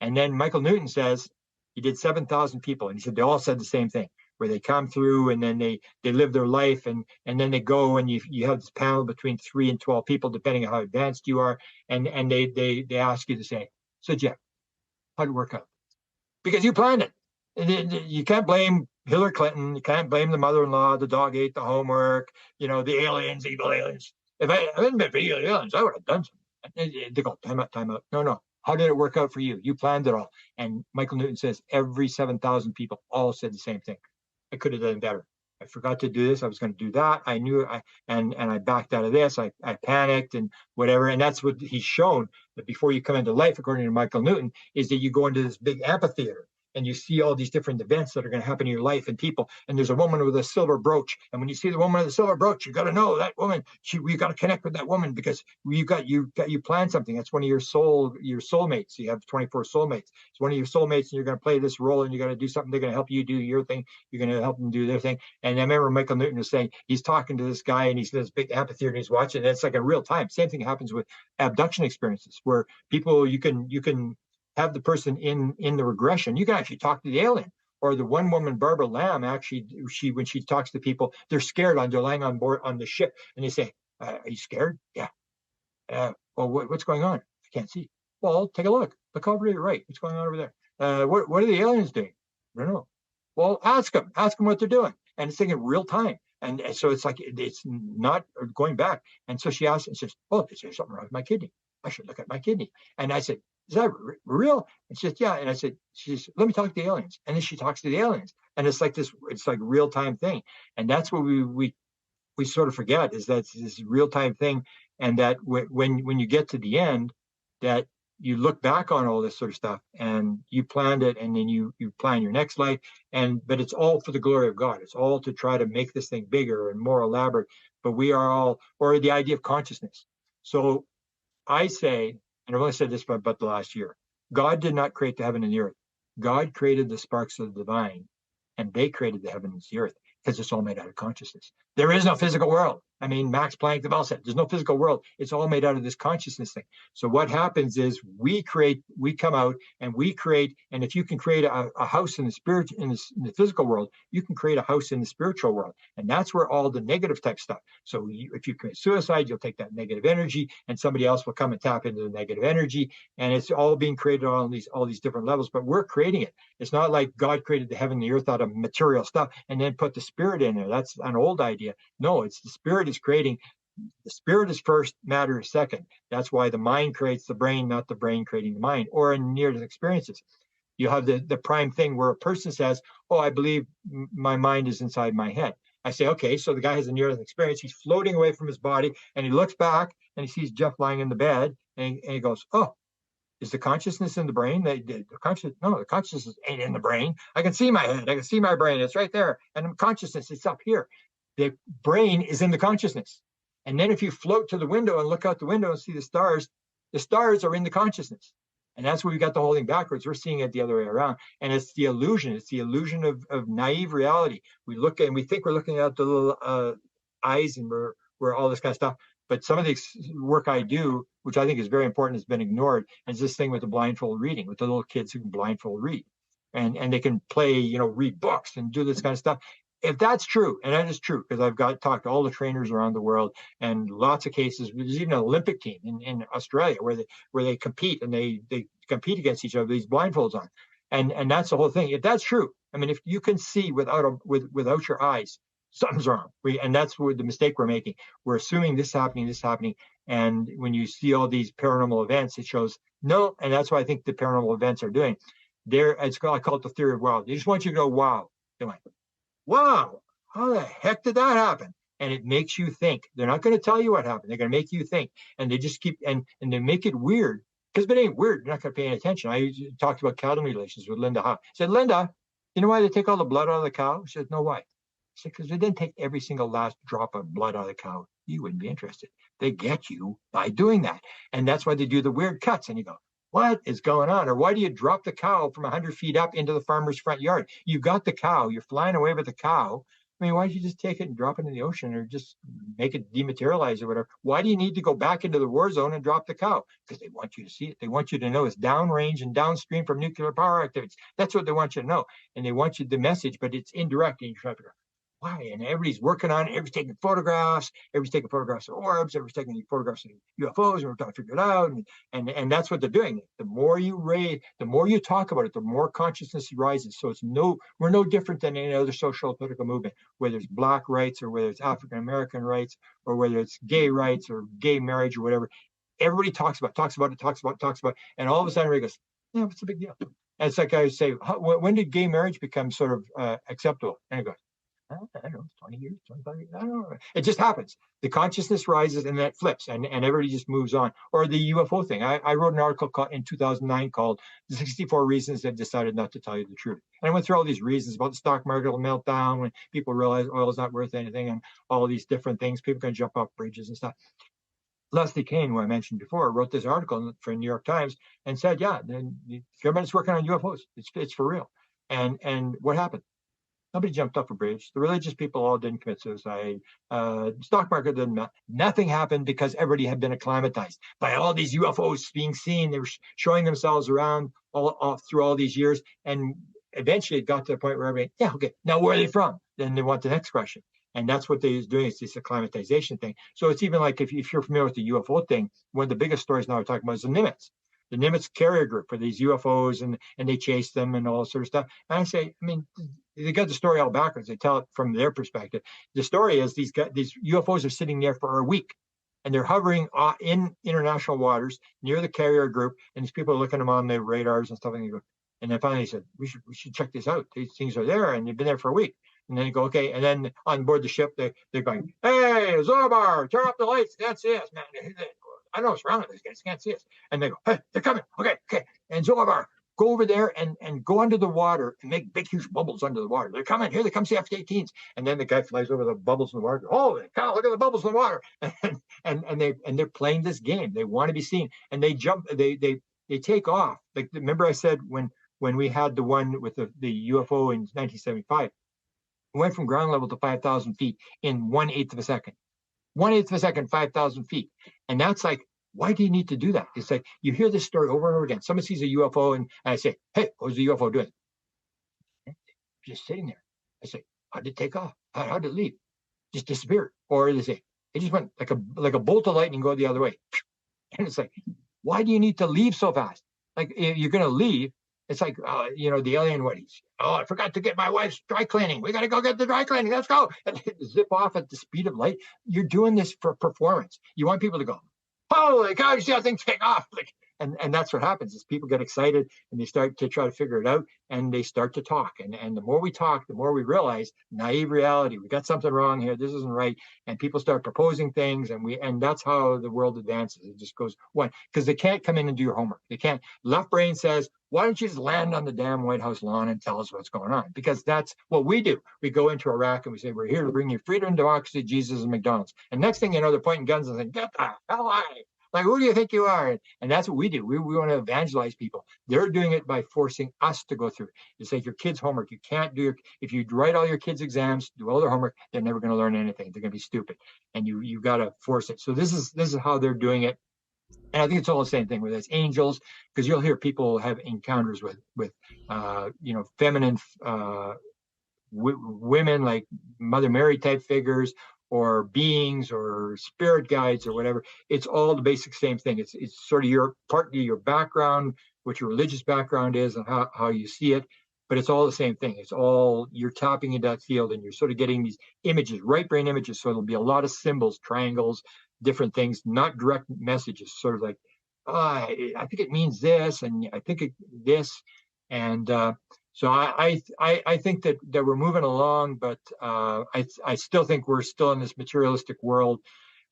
And then Michael Newton says he did 7,000 people, and he said they all said the same thing, where they come through and then they live their life, and then they go, and you have this panel between 3 and 12 people, depending on how advanced you are, and they ask you to say, so Jeff, how'd it work out? Because you planned it. You can't blame Hillary Clinton. You can't blame the mother-in-law. The dog ate the homework. You know, the aliens, evil aliens. If I hadn't been for evil aliens, I would have done something. They go, time out. No. How did it work out for you? You planned it all. And Michael Newton says every 7,000 people all said the same thing. I could have done better. I forgot to do this. I was going to do that. I knew and I backed out of this. I panicked and whatever. And that's what he's shown, that before you come into life, according to Michael Newton, is that you go into this big amphitheater. And you see all these different events that are going to happen in your life and people. And there's a woman with a silver brooch. And when you see the woman with the silver brooch, you got to know that woman. You got to connect with that woman, because you planned something. That's one of your soulmates. You have 24 soulmates. It's one of your soulmates, and you're going to play this role, and you got to do something. They're going to help you do your thing. You're going to help them do their thing. And I remember Michael Newton was saying he's talking to this guy, and he's in this big amphitheater, and he's watching. And it's like in real time. Same thing happens with abduction experiences, where people you can have the person in the regression. You can actually talk to the alien. Or the one woman, Barbara Lamb, actually, when she talks to people, they're scared they're lying on board on the ship, and they say, are you scared? Yeah. Well, what's going on? I can't see. Well, take a look. Look over to the right. What's going on over there? What are the aliens doing? I don't know. Well, ask them what they're doing. And it's taking real time. And so it's like, it's not going back. And so she asks and says, oh, is there something wrong with my kidney? I should look at my kidney. And I said, is that real? And she said, yeah. And I said, let me talk to the aliens. And then she talks to the aliens. And it's like this, it's like real time thing. And that's what we sort of forget, is that this real time thing. And that when you get to the end, that you look back on all this sort of stuff, and you planned it, and then you plan your next life. But it's all for the glory of God. It's all to try to make this thing bigger and more elaborate. But we are all, or the idea of consciousness. So I say, and I've only said this about the last year, God did not create the heaven and the earth. God created the sparks of the divine, and they created the heaven and the earth, because it's all made out of consciousness. There is no physical world. I mean, Max Planck developed said there's no physical world. It's all made out of this consciousness thing. So what happens is we come out and we create, and if you can create a house in the spirit, in the physical world, you can create a house in the spiritual world. And that's where all the negative type stuff. So if you commit suicide, you'll take that negative energy, and somebody else will come and tap into the negative energy. And it's all being created on all these different levels, but we're creating it. It's not like God created the heaven and the earth out of material stuff and then put the spirit in there. That's an old idea. No, it's the spirit is creating. The spirit is first, matter is second. That's why the mind creates the brain, not the brain creating the mind. Or in near-death experiences, you have the prime thing where a person says, oh, I believe my mind is inside my head. I say, okay, so the guy has a near-death experience. He's floating away from his body, and he looks back, and he sees Jeff lying in the bed, and he goes, oh, is the consciousness in the brain? The consciousness ain't in the brain. I can see my head. I can see my brain. It's right there. And the consciousness is up here. The brain is in the consciousness. And then if you float to the window and look out the window and see the stars are in the consciousness. And that's where we got the whole thing backwards. We're seeing it the other way around. And it's the illusion. It's the illusion of naive reality. We look at, and we think we're looking at the little eyes, and we're all this kind of stuff. But some of the work I do, which I think is very important, has been ignored. And it's this thing with the blindfold reading, with the little kids who can blindfold read. And they can play, read books and do this kind of stuff. If that's true, and that is true, because I've talked to all the trainers around the world, and lots of cases. There's even an Olympic team in Australia where they compete, and they compete against each other, these blindfolds on. And that's the whole thing. If that's true, I mean, if you can see without your eyes, something's wrong. And that's where the mistake we're making. We're assuming this happening. And when you see all these paranormal events, it shows no. And that's what I think the paranormal events are doing. I call it the theory of wow. They just want you to go, wow. They went, wow, how the heck did that happen? And it makes you think. They're not going to tell you what happened. They're going to make you think. And they just keep, and they make it weird. Because if it ain't weird, you're not going to pay any attention. I talked about cattle mutilations with Linda Ha. I said, Linda, you know why they take all the blood out of the cow? She said, no, why? I said, because they didn't take every single last drop of blood out of the cow. You wouldn't be interested. They get you by doing that. And that's why they do the weird cuts. And you go, what is going on? Or why do you drop the cow from 100 feet up into the farmer's front yard? You got the cow. You're flying away with the cow. I mean, why don't you just take it and drop it in the ocean or just make it dematerialize or whatever? Why do you need to go back into the war zone and drop the cow? Because they want you to see it. They want you to know it's downrange and downstream from nuclear power activities. That's what they want you to know. And they want you the message, but it's indirect. And you try to figure out why. And everybody's working on it. Everybody's taking photographs. Everybody's taking photographs of orbs. Everybody's taking photographs of UFOs. And we're trying to figure it out. And that's what they're doing. The more you talk about it, the more consciousness rises. So we're no different than any other social political movement, whether it's Black rights or whether it's African American rights or whether it's gay rights or gay marriage or whatever. Everybody talks about it. And all of a sudden everybody goes, yeah, what's the big deal? And it's like I say, when did gay marriage become sort of acceptable? And I go, I don't know, 20 years, 25 years, I don't know. It just happens. The consciousness rises and then it flips and everybody just moves on. Or the UFO thing. I wrote an article in 2009 called 64 Reasons They've Decided Not to Tell You the Truth. And I went through all these reasons about the stock market will melt down when people realize oil is not worth anything and all these different things. People can jump off bridges and stuff. Leslie Kane, who I mentioned before, wrote this article for New York Times and said, yeah, the government's working on UFOs. It's for real. And what happened? Nobody jumped off a bridge. The religious people all didn't commit suicide. Stock market didn't. Nothing happened because everybody had been acclimatized by all these UFOs being seen. They were showing themselves around all through all these years. And eventually it got to the point where everybody, yeah, okay, now where are they from? Then they want the next question. And that's what they're doing is this acclimatization thing. So it's even like if you're familiar with the UFO thing, one of the biggest stories now we're talking about is the Nimitz. The Nimitz carrier group for these UFOs and they chase them and all sort of stuff. And I say, I mean, they got the story all backwards. They tell it from their perspective. The story is these UFOs are sitting there for a week and they're hovering in international waters near the carrier group. And these people are looking at them on their radars and stuff. And then finally they said, we should check this out. These things are there and they've been there for a week. And then you go, okay. And then on board the ship, they're going, hey, Zobar, turn off the lights. Can't see us, man. I don't know what's wrong with these guys. Can't see us. And they go, hey, they're coming. Okay. And Zobar, go over there and go under the water and make big, huge bubbles under the water. They're coming. Here they come, CF-18s. And then the guy flies over the bubbles in the water. Holy cow, look at the bubbles in the water. And they're playing this game. They want to be seen. And they jump, they take off. Like, remember I said when we had the one with the UFO in 1975, it went from ground level to 5,000 feet in 1/8 of a second. 1/8 of a second, 5,000 feet. And that's like, why do you need to do that? It's like, you hear this story over and over again. Someone sees a UFO and I say, hey, what was the UFO doing? Just sitting there. I say, how did it take off? How did it leave? Just disappeared. Or they say, it just went like a bolt of lightning go the other way. And it's like, why do you need to leave so fast? Like, if you're going to leave, it's like, the alien, I forgot to get my wife's dry cleaning. We got to go get the dry cleaning. Let's go. And zip off at the speed of light. You're doing this for performance. You want people to go, holy cow, you see how things take off. And that's what happens is people get excited and they start to try to figure it out and they start to talk. And the more we talk, the more we realize naive reality. We got something wrong here. This isn't right. And people start proposing things and that's how the world advances. It just goes one, because they can't come in and do your homework. They can't. Left brain says, why don't you just land on the damn White House lawn and tell us what's going on? Because that's what we do. We go into Iraq and we say, we're here to bring you freedom, democracy, Jesus, and McDonald's. And next thing you know, they're pointing guns and saying, get the hell out of here. Like, who do you think you are? And that's what we do. We want to evangelize people. They're doing it by forcing us to go through it. It's like your kids' homework. You can't do if you write all your kids' exams, do all their homework, they're never going to learn anything. They're going to be stupid. And you got to force it. So this is how they're doing it. And I think it's all the same thing, whether it's angels, because you'll hear people have encounters with feminine women, like Mother Mary type figures, or beings, or spirit guides, or whatever. It's all the basic same thing. It's sort of partly your background, what your religious background is and how you see it, but it's all the same thing. It's all, you're tapping into that field and you're sort of getting these images, right brain images. So there'll be a lot of symbols, triangles, different things, not direct messages, sort of like, I think it means this, and I think this. And so I think that we're moving along, but I still think we're still in this materialistic world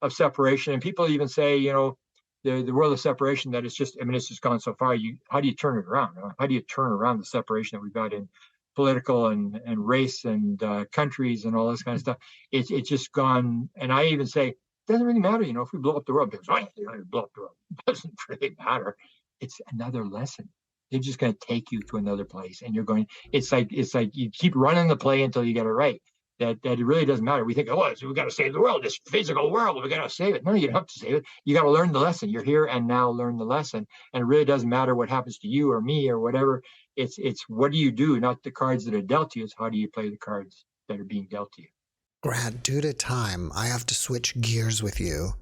of separation. And people even say, you know, the world of separation, that it's just, I mean, it's just gone so far. How do you turn it around? How do you turn around the separation that we've got in political and race and countries and all this kind of stuff? It's just gone. And I even say, it doesn't really matter, you know, if we blow up the world, because blow up the world, it doesn't really matter. It's another lesson. They're just going to take you to another place, and you're going. It's like you keep running the play until you get it right. That it really doesn't matter. We think, oh, we got to save the world, this physical world. We got to save it. No, you don't have to save it. You got to learn the lesson. You're here and now. Learn the lesson, and it really doesn't matter what happens to you or me or whatever. It's what do you do? Not the cards that are dealt to you. It's how do you play the cards that are being dealt to you. Grant, due to time, I have to switch gears with you.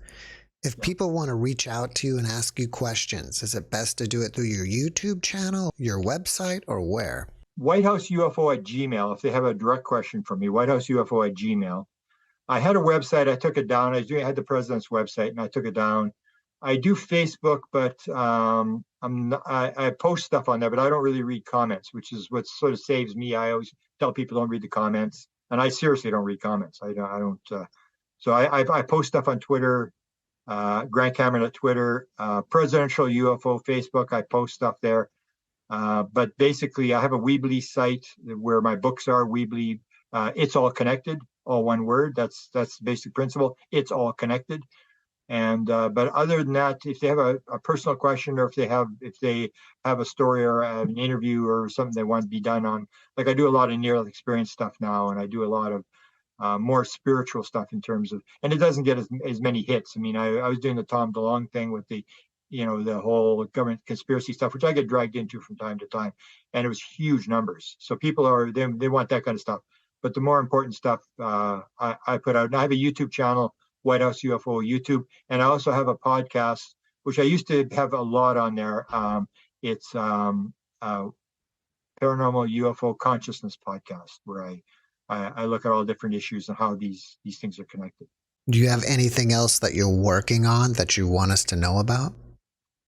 If people want to reach out to you and ask you questions, is it best to do it through your YouTube channel, your website, or where? WhiteHouseUFO@gmail. If they have a direct question for me, WhiteHouseUFO@gmail. I had a website. I took it down. I had the president's website, and I took it down. I do Facebook, but I post stuff on there, but I don't really read comments, which is what sort of saves me. I always tell people don't read the comments, and I seriously don't read comments. I don't. So I post stuff on Twitter. Grant Cameron at Twitter, Presidential UFO Facebook. I post stuff there. But basically, I have a Weebly site where my books are. Weebly, it's all connected, all one word. That's the basic principle. It's all connected. And but other than that, if they have a personal question, or if they have a story or an interview or something they want to be done on, like I do a lot of near-death experience stuff now, and I do a lot of more spiritual stuff in terms of, and it doesn't get as many hits. I mean, I was doing the Tom DeLonge thing with the, you know, the whole government conspiracy stuff, which I get dragged into from time to time, and it was huge numbers. So people they want that kind of stuff. But the more important stuff I put out, and I have a YouTube channel, White House UFO YouTube, and I also have a podcast, which I used to have a lot on there. It's Paranormal UFO Consciousness podcast, where I look at all different issues and how these things are connected. Do you have anything else that you're working on that you want us to know about?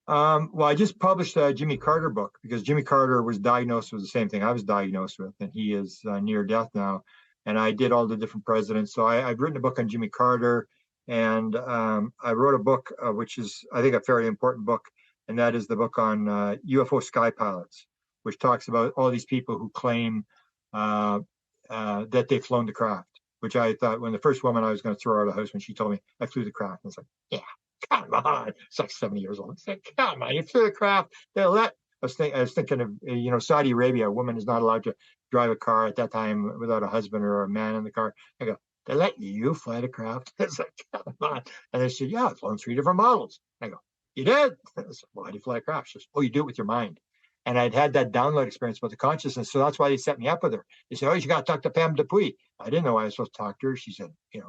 Well, I just published a Jimmy Carter book, because Jimmy Carter was diagnosed with the same thing I was diagnosed with, and he is near death now. And I did all the different presidents. So I've written a book on Jimmy Carter, and I wrote a book, which is, I think, a fairly important book, and that is the book on UFO sky pilots, which talks about all these people who claim that they've flown the craft, which I thought, when the first woman I was going to throw out of the house when she told me I flew the craft, I was like, yeah, come on. It's like 70 years old. It's like, come on, you flew the craft. I was thinking of, you know, Saudi Arabia. A woman is not allowed to drive a car at that time without a husband or a man in the car. I go, they let you fly the craft? It's like, come on. And they said, yeah, I've flown 3 different models. I go, you did? I said, well, how do you fly a craft? She says, oh, you do it with your mind. And I'd had that download experience about the consciousness. So that's why they set me up with her. They said, oh, you got to talk to Pam Dupuy. I didn't know I was supposed to talk to her. She said, she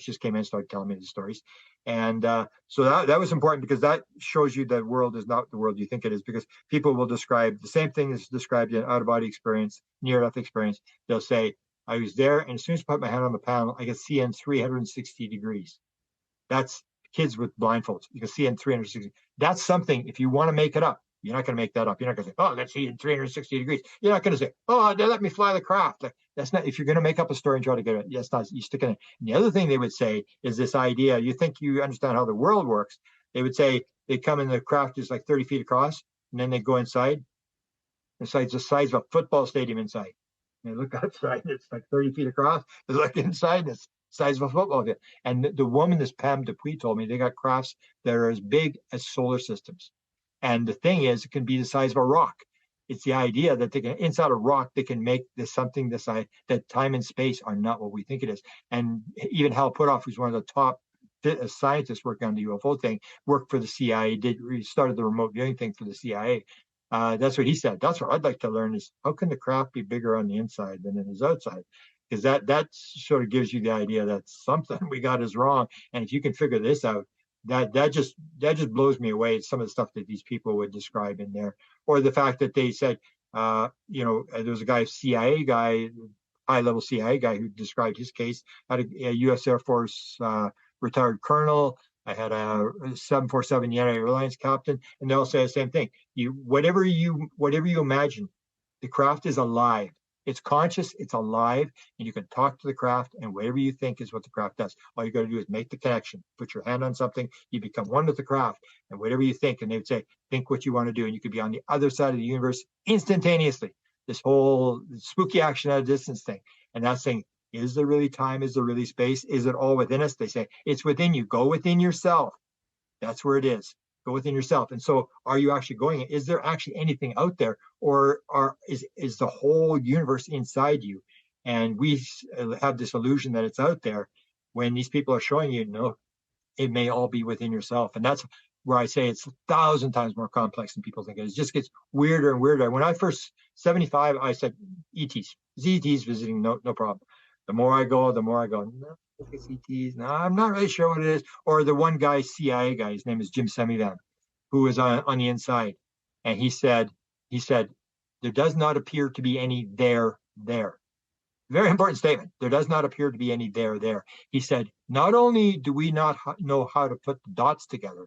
just came in and started telling me the stories. And so that was important, because that shows you that world is not the world you think it is, because people will describe the same thing as described in out-of-body experience, near-death experience. They'll say, I was there, and as soon as I put my hand on the panel, I could see in 360 degrees. That's kids with blindfolds. You can see in 360. That's something, if you want to make it up, you're not going to make that up. You're not going to say, oh, let's see in 360 degrees. You're not going to say, oh, they let me fly the craft. That's not, if you're going to make up a story and try to get it, that's not, you stick it in. And the other thing they would say is this idea, you think you understand how the world works. They would say they come in, the craft is like 30 feet across, and then they go inside. Inside, the size of a football stadium inside. And they look outside, and it's like 30 feet across. They look inside, and it's the size of a football field. And the woman, this Pam Dupuy, told me they got crafts that are as big as solar systems. And the thing is, it can be the size of a rock. It's the idea that they can, inside a rock, they can make this something the size that time and space are not what we think it is. And even Hal Puthoff, who's one of the top scientists working on the UFO thing, worked for the CIA, started the remote viewing thing for the CIA. That's what he said. That's what I'd like to learn, is how can the craft be bigger on the inside than it is outside? Because that sort of gives you the idea that something we got is wrong. And if you can figure this out, that just blows me away. Some of the stuff that these people would describe in there, or the fact that they said, there was a guy, CIA guy, high-level CIA guy, who described his case. Had a U.S. Air Force retired colonel. I had a 747 United Airlines captain, and they all say the same thing. Whatever you imagine, the craft is alive. It's conscious, it's alive, and you can talk to the craft, and whatever you think is what the craft does. All you got to do is make the connection. Put your hand on something, you become one with the craft, and whatever you think, and they would say, think what you want to do, and you could be on the other side of the universe instantaneously. This whole spooky action at a distance thing. And that's saying, is there really time? Is there really space? Is it all within us? They say, it's within you. Go within yourself. That's where it is. Go within yourself. And so are you actually going? Is there actually anything out there? Or is the whole universe inside you? And we have this illusion that it's out there, when these people are showing you, no, it may all be within yourself. And that's where I say it's 1,000 times more complex than people think it is. It just gets weirder and weirder. When I first, 75, I said, ETs. ETs visiting, no problem. The more I go, no, it's ETs. No, I'm not really sure what it is. Or the one guy, CIA guy, his name is Jim Semivan, who was on the inside. And he said, there does not appear to be any there. Very important statement. There does not appear to be any there. He said, not only do we not know how to put the dots together,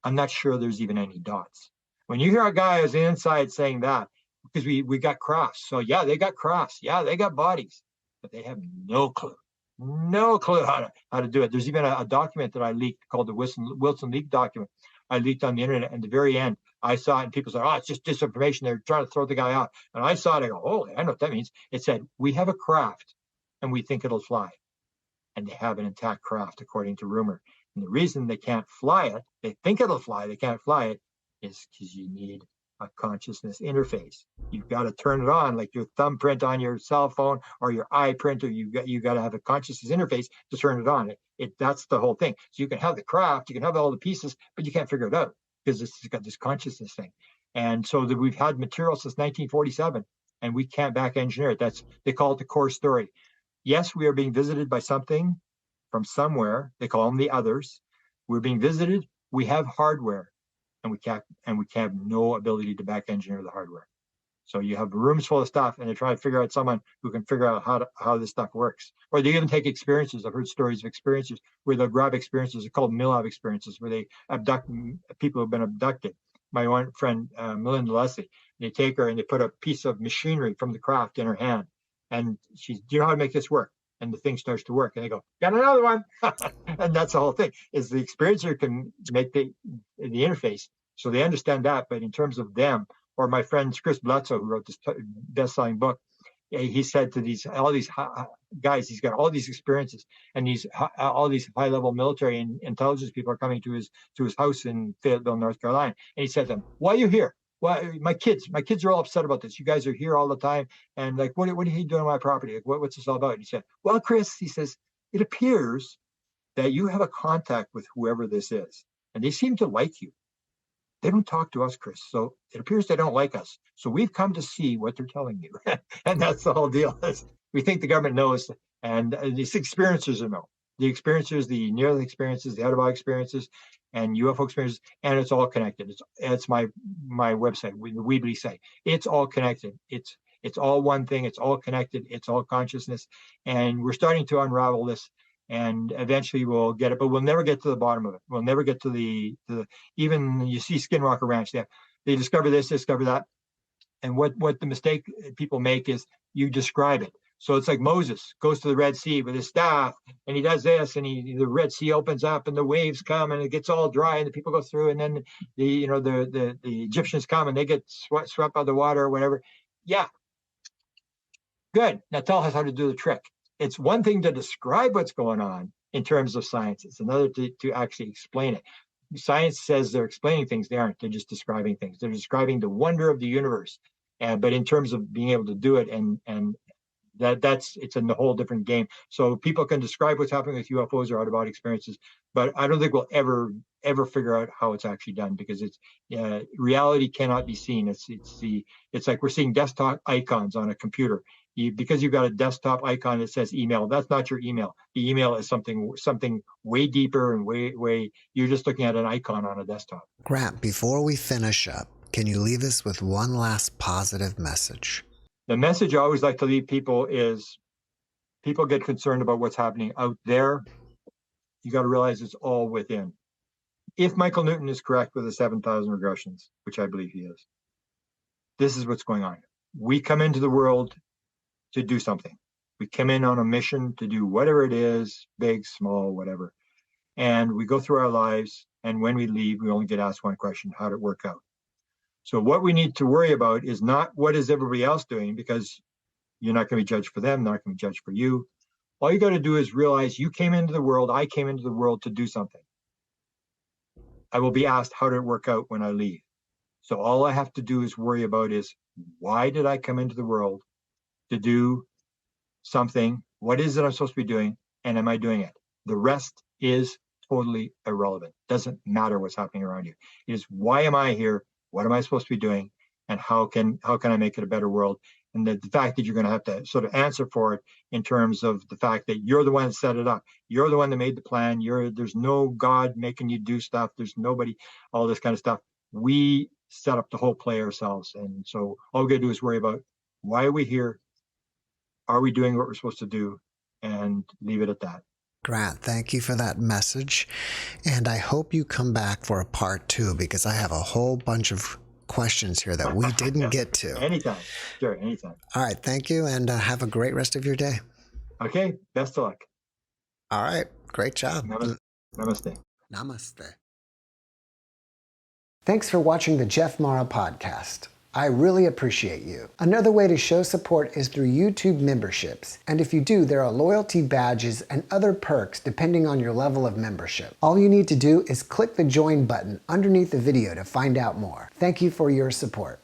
I'm not sure there's even any dots. When you hear a guy who's inside saying that, because we got crafts. So yeah, they got crafts. Yeah, they got bodies, but they have no clue how to do it. There's even a document that I leaked called the Wilson leak document. I leaked on the internet, and at the very end, I saw it, and people said, oh, it's just disinformation. They're trying to throw the guy out. And I saw it, I go, oh, I know what that means. It said, we have a craft, and we think it'll fly. And they have an intact craft, according to rumor. And the reason they can't fly it, they think it'll fly, they can't fly it, is because you need a consciousness interface. You've got to turn it on, like your thumbprint on your cell phone or your eye print, or you got to have a consciousness interface to turn it on. That's the whole thing. So you can have the craft, you can have all the pieces, but you can't figure it out because it's got this consciousness thing. And so that we've had material since 1947, and we can't back engineer it. They call it the core story. Yes, we are being visited by something from somewhere. They call them the others. We're being visited. We have hardware, and we have no ability to back engineer the hardware. So you have rooms full of stuff, and they try to figure out someone who can figure out how this stuff works. Or they even take experiences. I've heard stories of experiences where they'll grab experiences. They're called Milov experiences, where they abduct people who have been abducted. My one friend, Melinda Leslie, they take her and they put a piece of machinery from the craft in her hand. And she's, do you know how to make this work? And the thing starts to work. And they go, got another one. And that's the whole thing, is the experiencer can make the interface. So they understand that. But in terms of them, or my friend Chris Bledsoe, who wrote this best-selling book, he said to all these guys, he's got all these experiences, and all these high-level military and intelligence people are coming to his house in Fayetteville, North Carolina. And he said to them, why are you here? Well, my kids are all upset about this. You guys are here all the time. And like, what are you doing on my property? Like, what's this all about? And he said, well, Chris, he says, it appears that you have a contact with whoever this is, and they seem to like you. They don't talk to us, Chris. So it appears they don't like us. So we've come to see what they're telling you. And that's the whole deal. We think the government knows, and these experiencers know. The experiencers, the near-death experiences, the out-of-body experiences, and UFO experiences, and it's all connected. It's my website, the Weebly site. It's all connected. It's all one thing. It's all connected. It's all consciousness. And we're starting to unravel this, and eventually we'll get it, but we'll never get to the bottom of it. We'll never get to the even you see Skinwalker Ranch, they discover this, discover that. And what the mistake people make is you describe it. So it's like Moses goes to the Red Sea with his staff, and he does this, and the Red Sea opens up, and the waves come, and it gets all dry, and the people go through, and then the Egyptians come, and they get swept by the water or whatever. Yeah, good. Now tell us how to do the trick. It's one thing to describe what's going on in terms of science. It's another to actually explain it. Science says they're explaining things. They aren't. They're just describing things. They're describing the wonder of the universe. But in terms of being able to do it, and it's a whole different game. So people can describe what's happening with UFOs or out-of-body experiences, but I don't think we'll ever ever figure out how it's actually done, because it's reality cannot be seen. It's like we're seeing desktop icons on a computer. Because you've got a desktop icon that says email, that's not your email. The email is something way deeper and way. You're just looking at an icon on a desktop. Grant, before we finish up, can you leave us with one last positive message? The message I always like to leave people is, people get concerned about what's happening out there. You got to realize it's all within. If Michael Newton is correct with the 7,000 regressions, which I believe he is, this is what's going on. We come into the world to do something. We come in on a mission to do whatever it is, big, small, whatever. And we go through our lives, and when we leave, we only get asked one question: how did it work out? So what we need to worry about is not what is everybody else doing, because you're not going to be judged for them, not going to be judged for you. All you got to do is realize you came into the world, I came into the world to do something. I will be asked, how did it work out when I leave? So all I have to do is worry about is, why did I come into the world to do something? What is it I'm supposed to be doing? And am I doing it? The rest is totally irrelevant. Doesn't matter what's happening around you. It is, why am I here? What am I supposed to be doing? And how can I make it a better world? And the fact that you're going to have to sort of answer for it in terms of the fact that you're the one that set it up. You're the one that made the plan. There's no God making you do stuff. There's nobody, all this kind of stuff. We set up the whole play ourselves. And so all we got to do is worry about, why are we here? Are we doing what we're supposed to do? And leave it at that. Grant, thank you for that message. And I hope you come back for a part 2, because I have a whole bunch of questions here that we didn't get to. Anytime. Sure, anytime. All right, thank you, and have a great rest of your day. Okay, best of luck. All right, great job. Namaste. Namaste. Thanks for watching the JeffMara podcast. I really appreciate you. Another way to show support is through YouTube memberships. And if you do, there are loyalty badges and other perks depending on your level of membership. All you need to do is click the join button underneath the video to find out more. Thank you for your support.